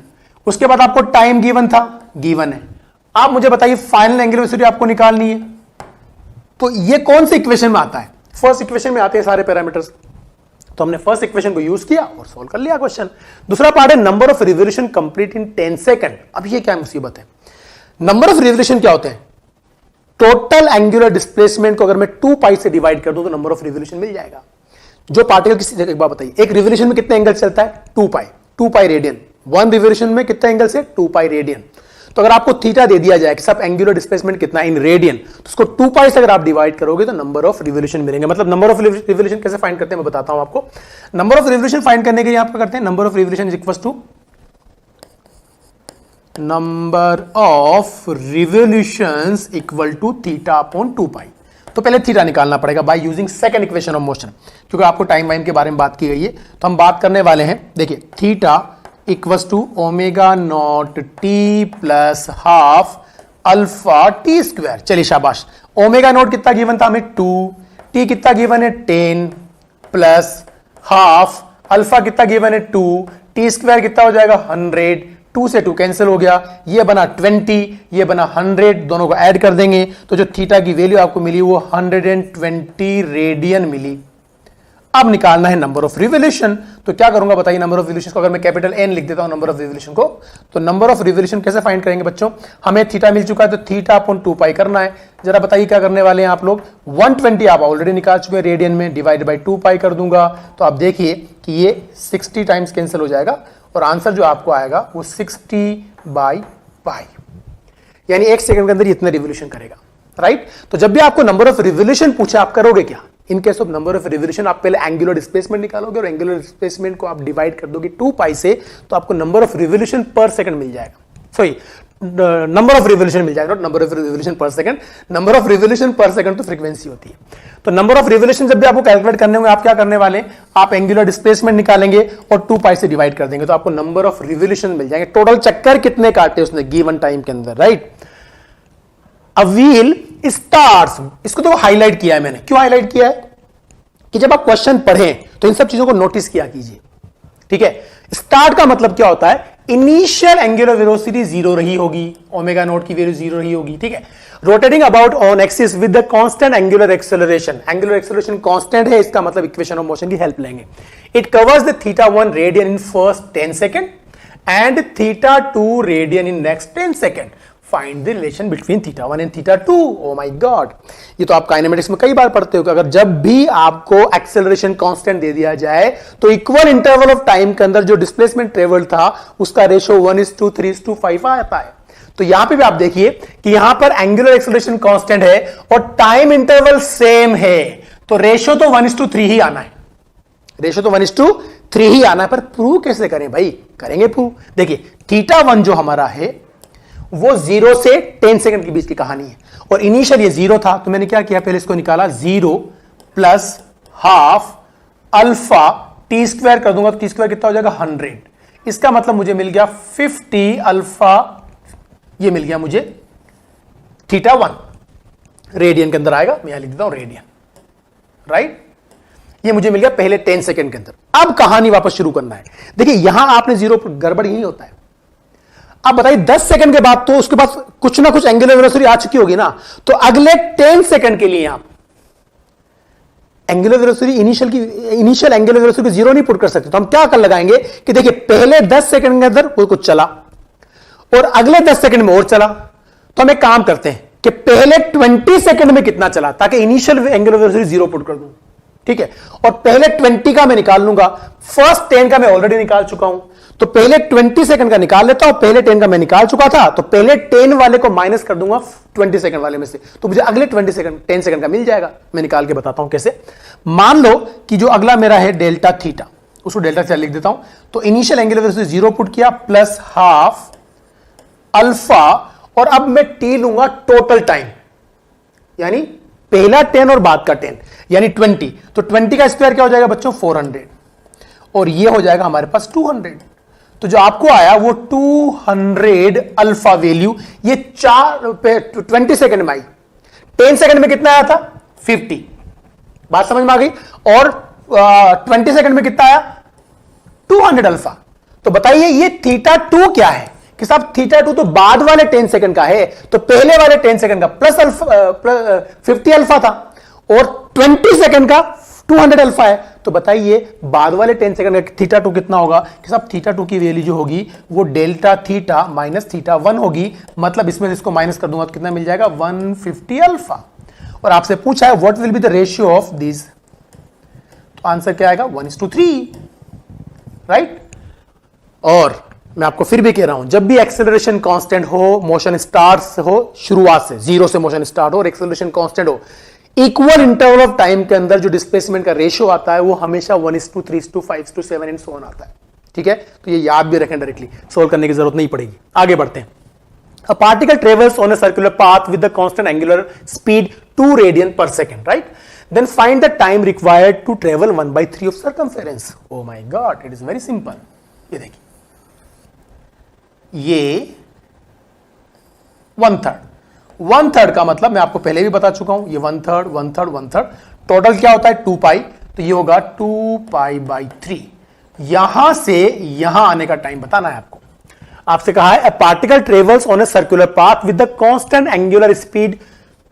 [SPEAKER 1] उसके बाद आपको टाइम गिवन था, गिवन है। आप मुझे बताइए फाइनल एंगुलर वेलोसिटी आपको निकालनी है, तो ये कौन से इक्वेशन में आता है, फर्स्ट इक्वेशन में आते हैं सारे पैरामीटर्स। तो हमने फर्स्ट इक्वेशन को यूज किया और सॉल्व कर लिया क्वेश्चन। दूसरा पार्ट है number of revolution complete in 10 second. अब ये क्या मुसीबत है, नंबर ऑफ रिवोल्यूशन क्या होते हैं, टोटल एंगुलर डिस्प्लेसमेंट को अगर मैं 2 पाई से डिवाइड कर दूं तो नंबर ऑफ रिवोल्यूशन मिल जाएगा। जो पार्टिकल किसी, एक बात बताइए, एक रिवोल्यूशन में कितने एंगल चलता है 2 पाई रेडियन। 1 रिवोल्यूशन में कितने एंगल से 2 पाई रेडियन। तो अगर आपको थीटा दे दिया जाए कि सब एंगुलर डिस्प्लेसमेंट कितना इन रेडियन, तो उसको 2 पाई से अगर आप डिवाइड करोगे तो नंबर ऑफ रिवोल्यूशन मिलेंगे। मतलब नंबर ऑफ रिवोल्यूशन कैसे फाइंड करते हैं मैं बताता हूं आपको। नंबर ऑफ रिवोल्यूशन फाइंड करने के लिए आप क्या करते हैं, number of revolution is equal to number of revolutions equal to theta upon 2 pi. तो पहले थीटा निकालना पड़ेगा by using second equation of motion, क्योंकि आपको टाइम वाइम के बारे में बात की गई है तो हम बात करने वाले हैं। देखिए theta equals to omega naught t plus half alpha t square. चलिए शाबाश। ओमेगा नॉट कितना गिवन था हमें 2, टी कितना गिवन है 10 प्लस हाफ अल्फा कितना गिवन है 2, टी स्क्वायर कितना हो जाएगा 100। 2 से 2 कैंसिल हो गया, ये बना 20, ये बना 100, दोनों को ऐड कर देंगे तो जो थीटा की वैल्यू आपको मिली वो 120 रेडियन मिली। अब निकालना है नंबर ऑफ रिवोल्यूशन। तो क्या करूंगा बताइए, नंबर ऑफ रिवोल्यूशन को अगर मैं कैपिटल एन लिख देता हूं नंबर ऑफ रिवोल्यूशन को, तो नंबर ऑफ रिवोल्यूशन कैसे फाइंड करेंगे बच्चों, हमें थीटा मिल चुका है तो थीटा अपॉन 2 पाई करना है। जरा बताइए क्या करने वाले हैं आप लोग, 120 आप ऑलरेडी निकाल चुके हैं रेडियन में, डिवाइड बाई 2 पाई कर दूंगा तो आप देखिए कि ये 60 टाइम्स कैंसिल हो जाएगा और आंसर जो आपको आएगा वो 60/पाई, यानी 1 सेकंड के अंदर इतना रिवोल्यूशन करेगा, राइट। तो जब भी आपको नंबर ऑफ रिवोल्यूशन पूछे आप करोगे क्या, in case of number of revolution आप पहले एंगुलर डिस्प्लेसमेंट निकालोगे और एंगुलर डिस्प्लेसमेंट को आप डिवाइड कर दोगे 2 पाई से, तो आपको number of revolution per second मिल जाएगा। सॉरी नंबर ऑफ रिवोल्यूशन मिल जाएगा, number of revolution per second. Number of revolution per second तो फ्रीक्वेंसी होती है। तो नंबर ऑफ रिवोल्यूशन जब भी आपको कैलकुलेट करने होंगे, आप क्या करने वाले, आप एंगुलर डिस्प्लेसमेंट निकालेंगे और 2 पाई से डिवाइड कर देंगे, तो आपको नंबर ऑफ रिवोल्यूशन मिल जाएंगे, टोटल चक्कर कितने काटे उसने गिवन टाइम के अंदर, राइट। अ व्हील स्टार्ट्स, इसको तो हाईलाइट किया है मैंने, क्यों हाईलाइट किया है कि जब आप क्वेश्चन पढ़ें तो इन सब चीजों को नोटिस किया कीजिए, ठीक है। स्टार्ट का मतलब क्या होता है, इनिशियल एंगुलर वेलोसिटी 0 रही होगी, ओमेगा नॉट की वैल्यू 0 रही होगी, ठीक है। Rotating about on axis with the constant angular acceleration, angular acceleration constant है, इसका मतलब इक्वेशन ऑफ मोशन की हेल्प लेंगे। It covers the θ1 radian in first 10 second and θ2 radian in next 10 second. Find the relation between θ1 and θ2। Oh my god, ये तो आप kinematics में कई बार पढ़ते हो कि अगर जब भी आपको एक्सेलरेशन कांस्टेंट दे दिया जाए तो इक्वल इंटरवल ऑफ टाइम के अंदर जो डिस्प्लेसमेंट ट्रेवल्ड था उसका रेशो 1:3:5 आता है। तो यहां पे भी आप देखिए कि यहां पर एंगुलर एक्सेलरेशन कांस्टेंट है और टाइम इंटरवल सेम है, तो रेशो तो 1:3 ही आना है, रेशो तो 1:3 ही आना है। पर प्रूव कैसे करें भाई, करेंगे प्रूव। देखिए θ1 जो हमारा है वो 0 से 10 सेकंड के बीच की कहानी है, और इनिशियल ये 0 था, तो मैंने क्या किया, पहले इसको निकाला, 0 plus half alpha t square कर दूंगा, तो टी स्क्वायर कितना हो जाएगा 100। इसका मतलब मुझे मिल गया 50 अल्फा, ये मिल गया मुझे θ1 रेडियन के अंदर आएगा, मैं यहां लिख देता हूं रेडियन, राइट। ये मुझे मिल गया पहले 10 सेकंड के अंदर। अब कहानी वापस शुरू करना है। देखिए यहां आपने 0 पर गड़बड़ ही होता है। अब बताइए 10 सेकंड के बाद तो उसके पास कुछ ना कुछ एंगुलर वेलोसिटी आ चुकी होगी ना, तो अगले 10 सेकंड के लिए आप angular velocity initial angular velocity 0 नहीं पुट कर सकते। तो हम क्या कर लगाएंगे कि देखिए पहले 10 सेकंड के अंदर वो कुछ चला और अगले 10 सेकंड में और चला, तो हम एक काम करते हैं कि पहले 20 सेकंड में कितना चला, ताकि इनिशियल एंगुलर वेलोसिटी 0 पुट कर दूं, ठीक है। और पहले 20 का मैं निकाल लूंगा, फर्स्ट 10 का मैं ऑलरेडी निकाल चुका हूं, तो पहले 20 सेकंड का निकाल लेता हूं, पहले 10 का मैं निकाल चुका था, तो पहले 10 वाले को माइनस कर दूंगा 20 सेकंड वाले में से, तो मुझे अगले 10 सेकंड का मिल जाएगा। मैं निकाल के बताता हूं कैसे। मान लो कि जो अगला मेरा है डेल्टा थीटा, उसको डेल्टा थीटा लिख देता हूं। तो इनिशियल एंगुलर वेलोसिटी 0 पुट किया प्लस हाफ अल्फा, और अब मैं टी लूंगा टोटल टाइम, यानी पहला 10 और बाद का 10 यानी 20। तो 20 का स्क्वायर क्या हो जाएगा बच्चों 400, और ये हो जाएगा हमारे पास 200। तो जो आपको आया वो 200 अल्फा वैल्यू, ये 20 सेकंड में आई। 10 सेकंड में कितना आया था 50, बात समझ में आ गई। और 20 सेकंड में कितना आया 200 अल्फा। तो बताइए ये θ2 क्या है कि साहब θ2 तो बाद वाले 10 सेकंड का है, तो पहले वाले 10 सेकंड का प्लस अल्फा 50 अल्फा था, और 20 सेकंड का 200 अल्फा है। तो बताइए बाद वाले 10 सेकंड का θ2 कितना होगा कि साहब θ2 की वैल्यू जो होगी वो डेल्टा थीटा माइनस θ1 होगी। मतलब इसमें से इसको माइनस कर दूंगा तो कितना मिल जाएगा 150 अल्फा। और आपसे पूछा है what will be the ratio of this, तो आंसर क्या आएगा 1:3, राइट। और मैं आपको फिर भी कह रहा हूं, जब भी एक्सेलरेशन कांस्टेंट हो, मोशन स्टार्ट हो शुरुआत से 0 से मोशन स्टार्ट हो और एक्सेलरेशन कांस्टेंट हो, इक्वल इंटरवल ऑफ टाइम के अंदर जो डिस्प्लेसमेंट का रेशियो आता है वो हमेशा 1:3:5:7 एंड सो ऑन आता है, ठीक है। तो ये याद भी रखें, डायरेक्टली सोल्व करने की जरूरत नहीं पड़ेगी। आगे बढ़ते हैं। A particle travels on a circular path with the constant angular speed 2 radian per second, right? Then find the time required to travel 1/3 of circumference. Oh my God, it is very simple. ये देखिए, ये 1/3 का मतलब मैं आपको पहले भी बता चुका हूं, ये 1/3 टोटल क्या होता है 2 पाई, तो ये होगा 2 पाई 3। यहां से यहां आने का टाइम बताना है आपको। आपसे कहा है a particle travels on a circular path with the constant angular speed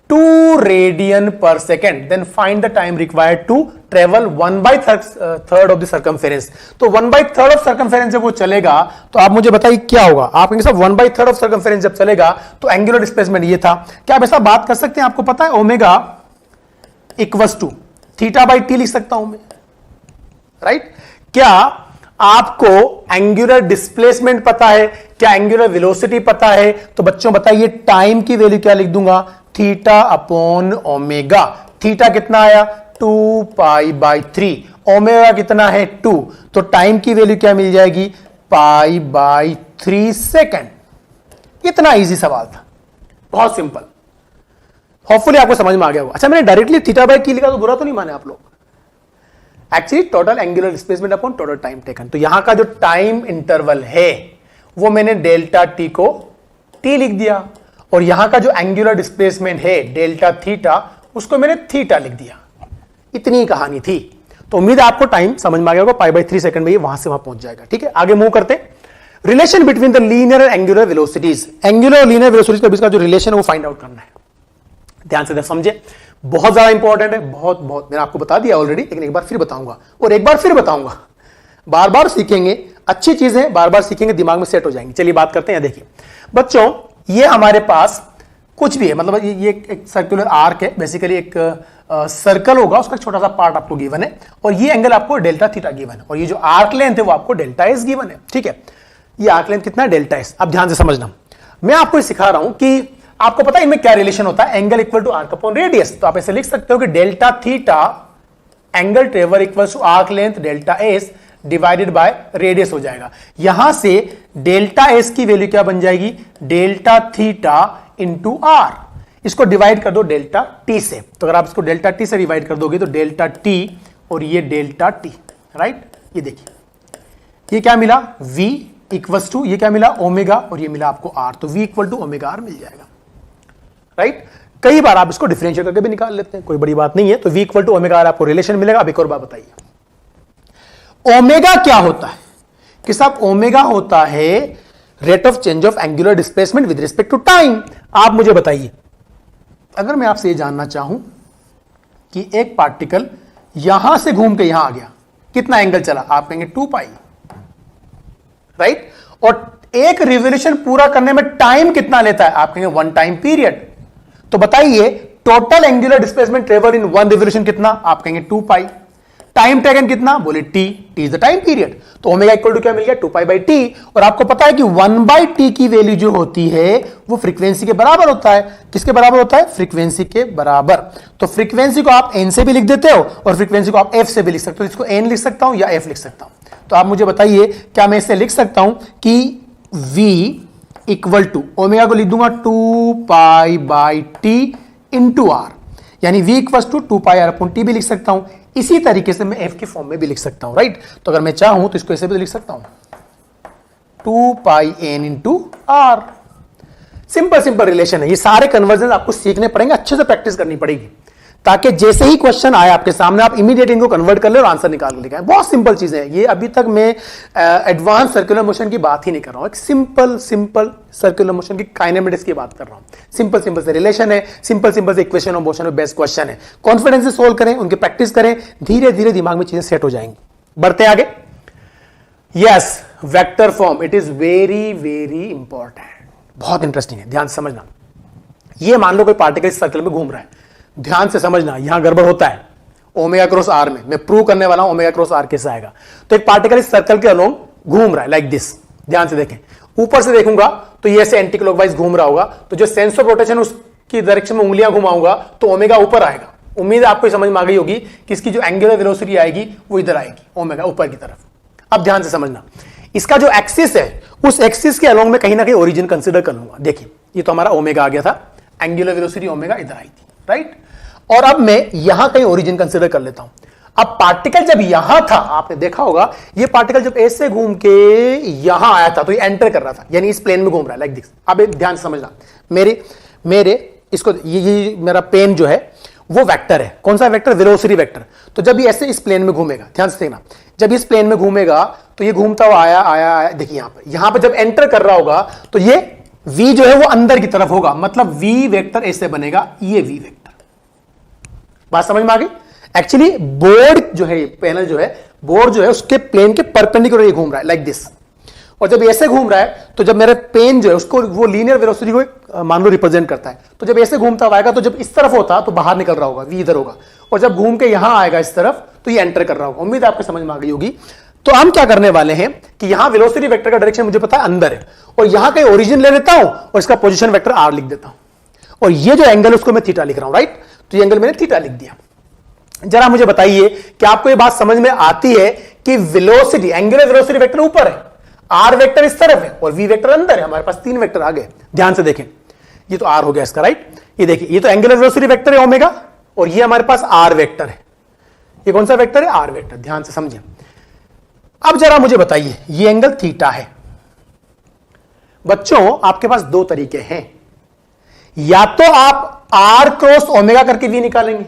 [SPEAKER 1] 2 radian per second, then find the time required to travel 1/3 of the circumference। तो 1/3 of circumference जब वो चलेगा तो आप मुझे बताइए क्या होगा। आप कहेंगे साहब 1/3 of circumference जब चलेगा तो एंगुलर डिस्प्लेसमेंट ये था, क्या आप ऐसा बात कर सकते हैं? आपको पता है ओमेगा इक्वल्स टू θ/t लिख सकता हूं मैं, राइट। क्या आपको एंगुलर डिस्प्लेसमेंट पता है? क्या एंगुलर वेलोसिटी पता है? तो बच्चों बताइए टाइम की वैल्यू क्या लिख दूंगा θ/ω। थीटा कितना आया 2 पाई/3, ओमेगा कितना है 2, तो टाइम की वैल्यू क्या मिल जाएगी π/3 सेकंड, इतना इजी सवाल था, बहुत सिंपल। होपफुली आपको समझ में आ गया होगा। अच्छा, मैंने डायरेक्टली थीटा बाय टी लिखा तो बुरा तो नहीं माने आप लोग। Actually total angular displacement upon total time taken, तो यहां का जो टाइम इंटरवल है वो मैंने डेल्टा टी को टी लिख दिया, और यहां का जो एंगुलर डिस्प्लेसमेंट है डेल्टा थीटा, उसको मैंने थीटा लिख दिया। इतनी कहानी थी। तो उम्मीद है आपको टाइम समझ में आ गया होगा। पाई बाय 3 सेकंड में ये वहां से वहां पहुंच जाएगा। ठीक है, आगे मूव करते। Relation between the linear and angular velocities, angular और लीनियर वेलोसिटीज के बीच का जो रिलेशन है वो फाइंड आउट करना है। ध्यान से समझे, बहुत ज्यादा इंपॉर्टेंट है, बहुत बहुत। मैंने आपको बता दिया ऑलरेडी, लेकिन एक बार फिर बताऊंगा, और एक बार फिर बताऊंगा। बार बार सीखेंगे, अच्छी चीजें बार बार सीखेंगे, दिमाग में सेट हो जाएंगी। चलिए बात करते हैं। देखिए बच्चों, ये हमारे पास कुछ भी है, मतलब ये एक सर्कुलर आर्क है, बेसिकली एक सर्कल होगा, उसका छोटा सा पार्ट आपको गिवन है, और ये एंगल आपको डेल्टा थीटा गिवन है, और ये जो आर्क लेंथ है वो आपको डेल्टा एस गिवन है। ठीक है, ये आर्क लेंथ कितना है, डेल्टा एस। अब ध्यान से समझना, मैं आपको सिखा रहा हूं कि आपको पता है इनमें क्या रिलेशन होता है, angle equal to arc upon radius. तो आप ऐसे लिख सकते हो कि delta theta angle traversed equal to arc length delta s divided by radius हो जाएगा। यहां से डेल्टा एस की वैल्यू क्या बन जाएगी, डेल्टा थीटा इंटू आर। इसको डिवाइड कर दो डेल्टा टी से, तो अगर आप इसको डेल्टा टी से डिवाइड कर दोगे तो डेल्टा टी और ये डेल्टा टी, राइट। ये देखिए, ये क्या मिला, v इक्वल्स टू, ये क्या मिला, ओमेगा, और ये मिला आपको r, तो v equal to omega R मिल जाएगा, राइट। कई बार आप इसको डिफरेंशिएट करके भी निकाल लेते हैं, कोई बड़ी बात नहीं है। तो v equal to omega r आपको रिलेशन मिलेगा। अब एक और बात बताइए, ओमेगा क्या होता है कि साहब, ओमेगा होता है rate of change of angular displacement with respect to time. आप मुझे बताइए, अगर मैं आपसे ये जानना चाहूं कि एक पार्टिकल यहां से घूम के यहां आ गया, कितना एंगल चला, आप कहेंगे 2 पाई, राइट। और एक रिवोल्यूशन पूरा करने में टाइम कितना लेता है, आप कहेंगे 1 टाइम पीरियड। तो बताइए total angular displacement travel in 1 revolution कितना, आप कहेंगे 2 पाई। टाइम टेकन कितना, बोले T is the time period. तो ओमेगा इक्वल टू क्या मिल गया, 2 पाई बाई टी। और आपको पता है कि 1 बाई टी की वैल्यू जो होती है वो फ्रीक्वेंसी के बराबर होता है। किसके बराबर होता है, फ्रीक्वेंसी के बराबर। तो फ्रीक्वेंसी को आप एन से भी लिख देते हो और फ्रीक्वेंसी को आप एफ से भी लिख सकते हो। इसको एन लिख सकता हूं या एफ लिख सकता हूं। तो आप मुझे बताइए, क्या मैं इसे लिख सकता हूं कि v इक्वल टू ओमेगा को लिख दूंगा 2 pi by t into r, यानी v equal to 2 pi r upon t भी लिख सकता हूं। इसी तरीके से मैं f के फॉर्म में भी लिख सकता हूं, राइट। तो अगर मैं चाहूं तो इसको ऐसे भी लिख सकता हूं 2 pi n into r. Simple simple relation है। ये सारे कन्वर्जन आपको सीखने पड़ेंगे, अच्छे से प्रैक्टिस करनी पड़ेगी, ताकि जैसे ही क्वेश्चन आए आपके सामने आप इमीडिएट इनको कन्वर्ट कर ले और आंसर निकाल के लेके। बहुत सिंपल चीजें हैं ये। अभी तक मैं एडवांस सर्कुलर मोशन की बात ही नहीं कर रहा हूं, एक सिंपल सिंपल सर्कुलर मोशन की काइनेमेटिक्स की बात कर रहा हूं। सिंपल सिंपल से रिलेशन है, सिंपल सिंपल से इक्वेशन ऑफ मोशन में बेस्ट क्वेश्चन है। कॉन्फिडेंस से सोल्व करें, उनकी प्रैक्टिस करें, धीरे धीरे दिमाग में चीजें सेट हो जाएंगी। बढ़ते आगे। Yes, vector form, it is very very important, बहुत इंटरेस्टिंग है, ध्यान से समझना। ये मान लो कोई पार्टिकल इस सर्कल में घूम रहा है, ध्यान से समझना, यहां गड़बड़ होता है ओमेगा क्रॉस आर में। मैं प्रूव करने वाला हूं ओमेगा क्रॉस आर कैसे आएगा। तो एक पार्टिकल इस सर्कल के अलोंग घूम रहा है लाइक दिस, ध्यान से देखें। ऊपर से देखूंगा तो ये ऐसे एंटी क्लॉकवाइज घूम रहा होगा, तो जो सेंस ऑफ रोटेशन उसकी डायरेक्शन में उंगलियां घुमाऊंगा तो ओमेगा ऊपर आएगा। उम्मीद है आपको समझ में आ गई होगी कि इसकी जो एंगुलर वेलोसिटी आएगी वो इधर आएगी, ओमेगा ऊपर की तरफ। अब ध्यान से समझना, इसका जो एक्सिस है उस एक्सिस के अलोंग में कहीं ना कहीं ओरिजिन कंसिडर कर लूंगा। देखिए ये तो हमारा ओमेगा आ गया था, एंगुलर वेलोसिटी ओमेगा इधर आई थी, राइट। और अब मैं यहां कहीं ओरिजिन कंसीडर कर लेता हूं। अब पार्टिकल जब यहां था, आपने देखा होगा ये पार्टिकल जब ऐसे घूम के यहां आया था तो ये एंटर कर रहा था, यानी इस प्लेन में घूम रहा है लाइक दिस। अब एक ध्यान से समझना, मेरे इसको ये मेरा पेन जो है वो वेक्टर है। कौन सा वेक्टर, वेलोसिटी वेक्टर। तो जब ये ऐसे इस प्लेन में घूमेगा, ध्यान से देखना, जब इस प्लेन में घूमेगा तो ये घूमता हुआ आया आया आया, देखिए यहां पर जब एंटर कर रहा होगा तो ये v जो है वो अंदर की तरफ होगा, मतलब v वेक्टर ऐसे बनेगा, ये v वेक्टर। बात समझ में आ गई। एक्चुअली बोर्ड जो है, पैनल जो है, बोर्ड जो है उसके प्लेन के परपेंडिकुलर ये घूम रहा है लाइक दिस। और जब ऐसे घूम रहा है तो जब मेरे पेन जो है उसको वो लीनियर वेलोसिटी को मान लो रिप्रेजेंट करता है। तो जब ऐसे घूमता हुआ आएगा तो जब इस तरफ होता तो बाहर निकल रहा होगा, v इधर होगा। और जब घूम के यहां आएगा इस तरफ तो ये एंटर कर रहा होगा। उम्मीद आपको समझ में आ गई होगी। तो हम क्या करने वाले हैं कि यहां वेलोसिटी वेक्टर का डायरेक्शन मुझे पता है अंदर है, और यहां कहीं ओरिजिन ले लेता हूं और इसका पोजीशन वेक्टर r लिख देता हूं, और ये जो एंगल उसको मैं थीटा लिख रहा हूं, राइट। तो ये एंगल मैंने थीटा लिख दिया। जरा मुझे बताइए कि आपको ये बात समझ में आती है कि वेलोसिटी, एंगुलर वेलोसिटी वेक्टर ऊपर है, आर वेक्टर इस तरफ है और वी वेक्टर अंदर है, हमारे पास 3 वेक्टर आ गए। ध्यान से देखें, ये तो आर हो गया इसका, राइट। ये देखिए, ये तो एंगुलर वेलोसिटी वेक्टर है ओमेगा, और ये हमारे पास आर वेक्टर है। ये कौन सा वेक्टर है? R vector. ध्यान से समझिए। अब जरा मुझे बताइए, ये एंगल थीटा है। बच्चों आपके पास 2 तरीके हैं, या तो आप आर क्रॉस ओमेगा करके वी निकालेंगे,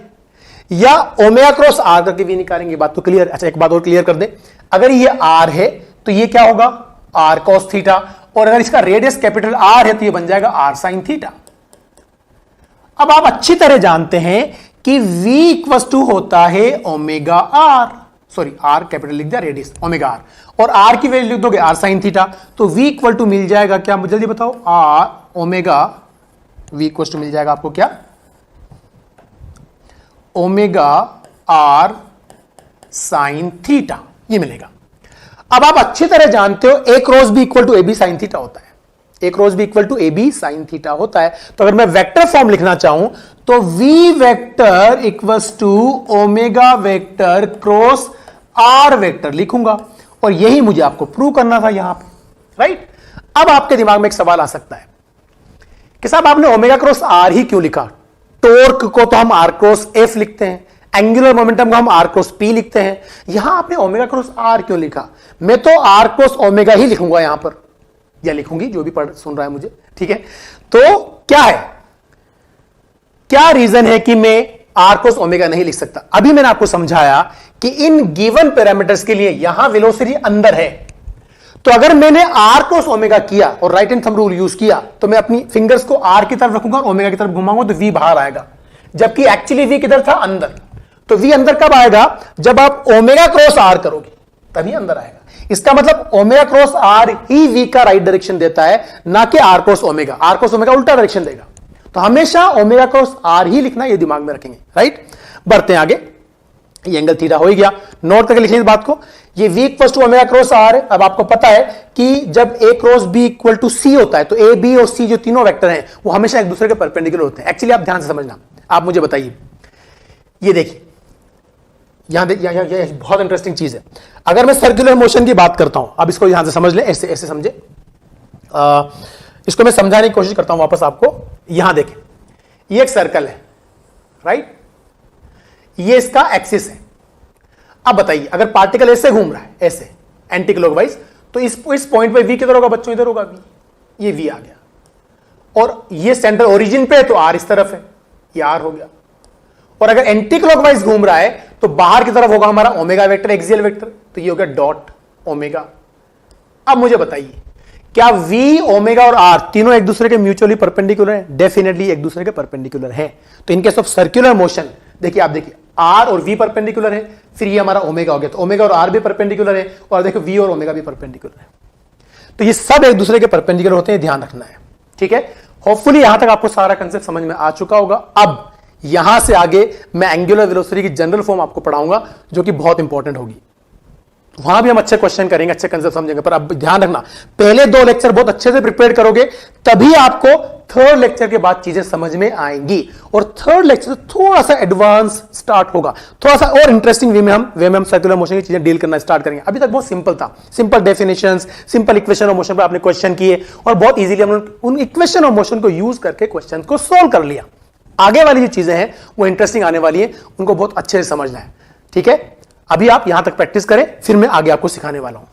[SPEAKER 1] या ओमेगा क्रॉस आर करके वी निकालेंगे। बात तो क्लियर। अच्छा, एक बात और क्लियर कर दें, अगर ये आर है तो ये क्या होगा? आर कॉस थीटा, और अगर इसका रेडियस कैपिटल आर है तो ये बन जाएगा आर साइन थीटा। अब आप अच्छी तरह जानते हैं कि v इक्वल टू होता है omega R, sorry R capital लिख दिया, रेडियस ओमेगा आर, और आर की वैल्यू लिख दोगे आर साइन थीटा, तो v इक्वल टू मिल जाएगा क्या? मुझे जल्दी बताओ। R omega v equal to मिल जाएगा आपको क्या? ओमेगा आर साइन थीटा, ये मिलेगा। अब आप अच्छी तरह जानते हो A cross B equal to A B sine theta होता है, A cross B equal to A B sine theta होता है। तो अगर मैं वेक्टर फॉर्म लिखना चाहूं तो v vector equals to omega vector cross r vector लिखूंगा, और यही मुझे आपको प्रूव करना था यहां पे, राइट। अब आपके दिमाग में एक सवाल आ सकता है कि साहब आपने ओमेगा क्रॉस आर ही क्यों लिखा? टॉर्क को तो हम आर क्रॉस एफ लिखते हैं, एंगुलर मोमेंटम को हम आर क्रॉस पी लिखते हैं, यहां आपने ओमेगा क्रॉस आर क्यों लिखा? मैं तो आर क्रॉस ओमेगा ही लिखूंगा यहां पर, या लिखूंगी, जो भी पढ़ सुन रहा है मुझे, ठीक है। तो क्या है, क्या रीजन है कि मैं आर क्रॉस ओमेगा नहीं लिख सकता? अभी मैंने आपको समझाया कि इन गिवन पैरामीटर्स के लिए यहां वेलोसिटी अंदर है, तो अगर मैंने आर क्रॉस ओमेगा किया और right hand thumb rule use किया तो मैं अपनी फिंगर्स को आर की तरफ रखूंगा और ओमेगा की तरफ घुमाऊंगा तो वी बाहर आएगा, जबकि एक्चुअली वी किधर था? अंदर। तो वी अंदर कब आएगा? जब आप ओमेगा क्रॉस आर करोगे तभी अंदर आएगा। इसका मतलब ओमेगा क्रॉस आर ही वी का राइट डायरेक्शन देता है, ना कि r cross omega. R cross omega उल्टा डायरेक्शन देगा, तो हमेशा ओमेगा क्रॉस आर ही लिखना, ये दिमाग में रखेंगे, राइट। बढ़ते हैं आगे। ये एंगल थीटा हो ही गया, नोट करके लिखिए इस बात को। ये v equal to omega cross R है। अब आपको पता है कि जब a cross b equal to C होता है तो a b और c जो तीनों वेक्टर हैं वो हमेशा एक दूसरे के परपेंडिकुलर होते हैं। एक्चुअली आप ध्यान से समझना, आप मुझे बताइए, ये देखिए यहां देखिए, बहुत इंटरेस्टिंग चीज है। अगर मैं सर्कुलर मोशन की बात करता हूं, अब इसको यहां से समझ ले, ऐसे ऐसे समझे, इसको मैं समझाने की कोशिश करता हूं वापस आपको। यहां देखें, ये एक सर्कल है, राइट, ये इसका एक्सिस है। अब बताइए, अगर पार्टिकल ऐसे घूम रहा है, ऐसे एंटी क्लॉकवाइज, तो इस पॉइंट पे v किधर होगा बच्चों? इधर होगा v, ये v आ गया, और ये सेंटर ओरिजिन पे है तो r इस तरफ है, ये r हो गया। और अगर एंटी क्लॉकवाइज घूम रहा है तो बाहर की तरफ होगा हमारा ओमेगा वेक्टर, एक्सियल वेक्टर, तो ये हो गया डॉट ओमेगा। अब मुझे बताइए, क्या v, ओमेगा और r तीनों एक दूसरे के म्यूचुअली परपेंडिकुलर हैं? डेफिनेटली एक दूसरे के परपेंडिकुलर हैं। तो in case of circular motion देखिए, आप देखिए r और v परपेंडिकुलर है, फिर ये हमारा ओमेगा हो गया, तो ओमेगा और r भी परपेंडिकुलर है, और देखो v और ओमेगा भी परपेंडिकुलर है। तो ये सब एक दूसरे के परपेंडिकुलर होते हैं, ध्यान रखना है, ठीक है। होपफुली यहां तक आपको सारा कंसेप्ट समझ में आ चुका होगा। अब यहां से आगे मैं एंगुलर वेलोसिटी की जनरल फॉर्म आपको पढ़ाऊंगा, जो कि बहुत इंपॉर्टेंट होगी। वहां भी हम अच्छे क्वेश्चन करेंगे, अच्छे कंसेप्ट समझेंगे, पर अब ध्यान रखना, पहले 2 लेक्चर बहुत अच्छे से प्रिपेयर करोगे, तभी आपको थर्ड लेक्चर के बाद चीजें समझ में आएंगी। और थर्ड लेक्चर थोड़ा सा एडवांस स्टार्ट होगा, थोड़ा सा और इंटरेस्टिंग वे में हम सर्कुलर मोशन की चीजें डील करना स्टार्ट करेंगे। अभी तक बहुत सिंपल था, simple definitions, simple equation of motion पर आपने क्वेश्चन किए, और बहुत इजीली हमने उन इक्वेशन ऑफ मोशन को यूज करके क्वेश्चन को सोल्व कर लिया। आगे वाली जो चीजें हैं वो इंटरेस्टिंग आने वाली है, उनको बहुत अच्छे से समझना है, ठीक है। अभी आप यहां तक प्रैक्टिस करें, फिर मैं आगे आपको सिखाने वाला हूं।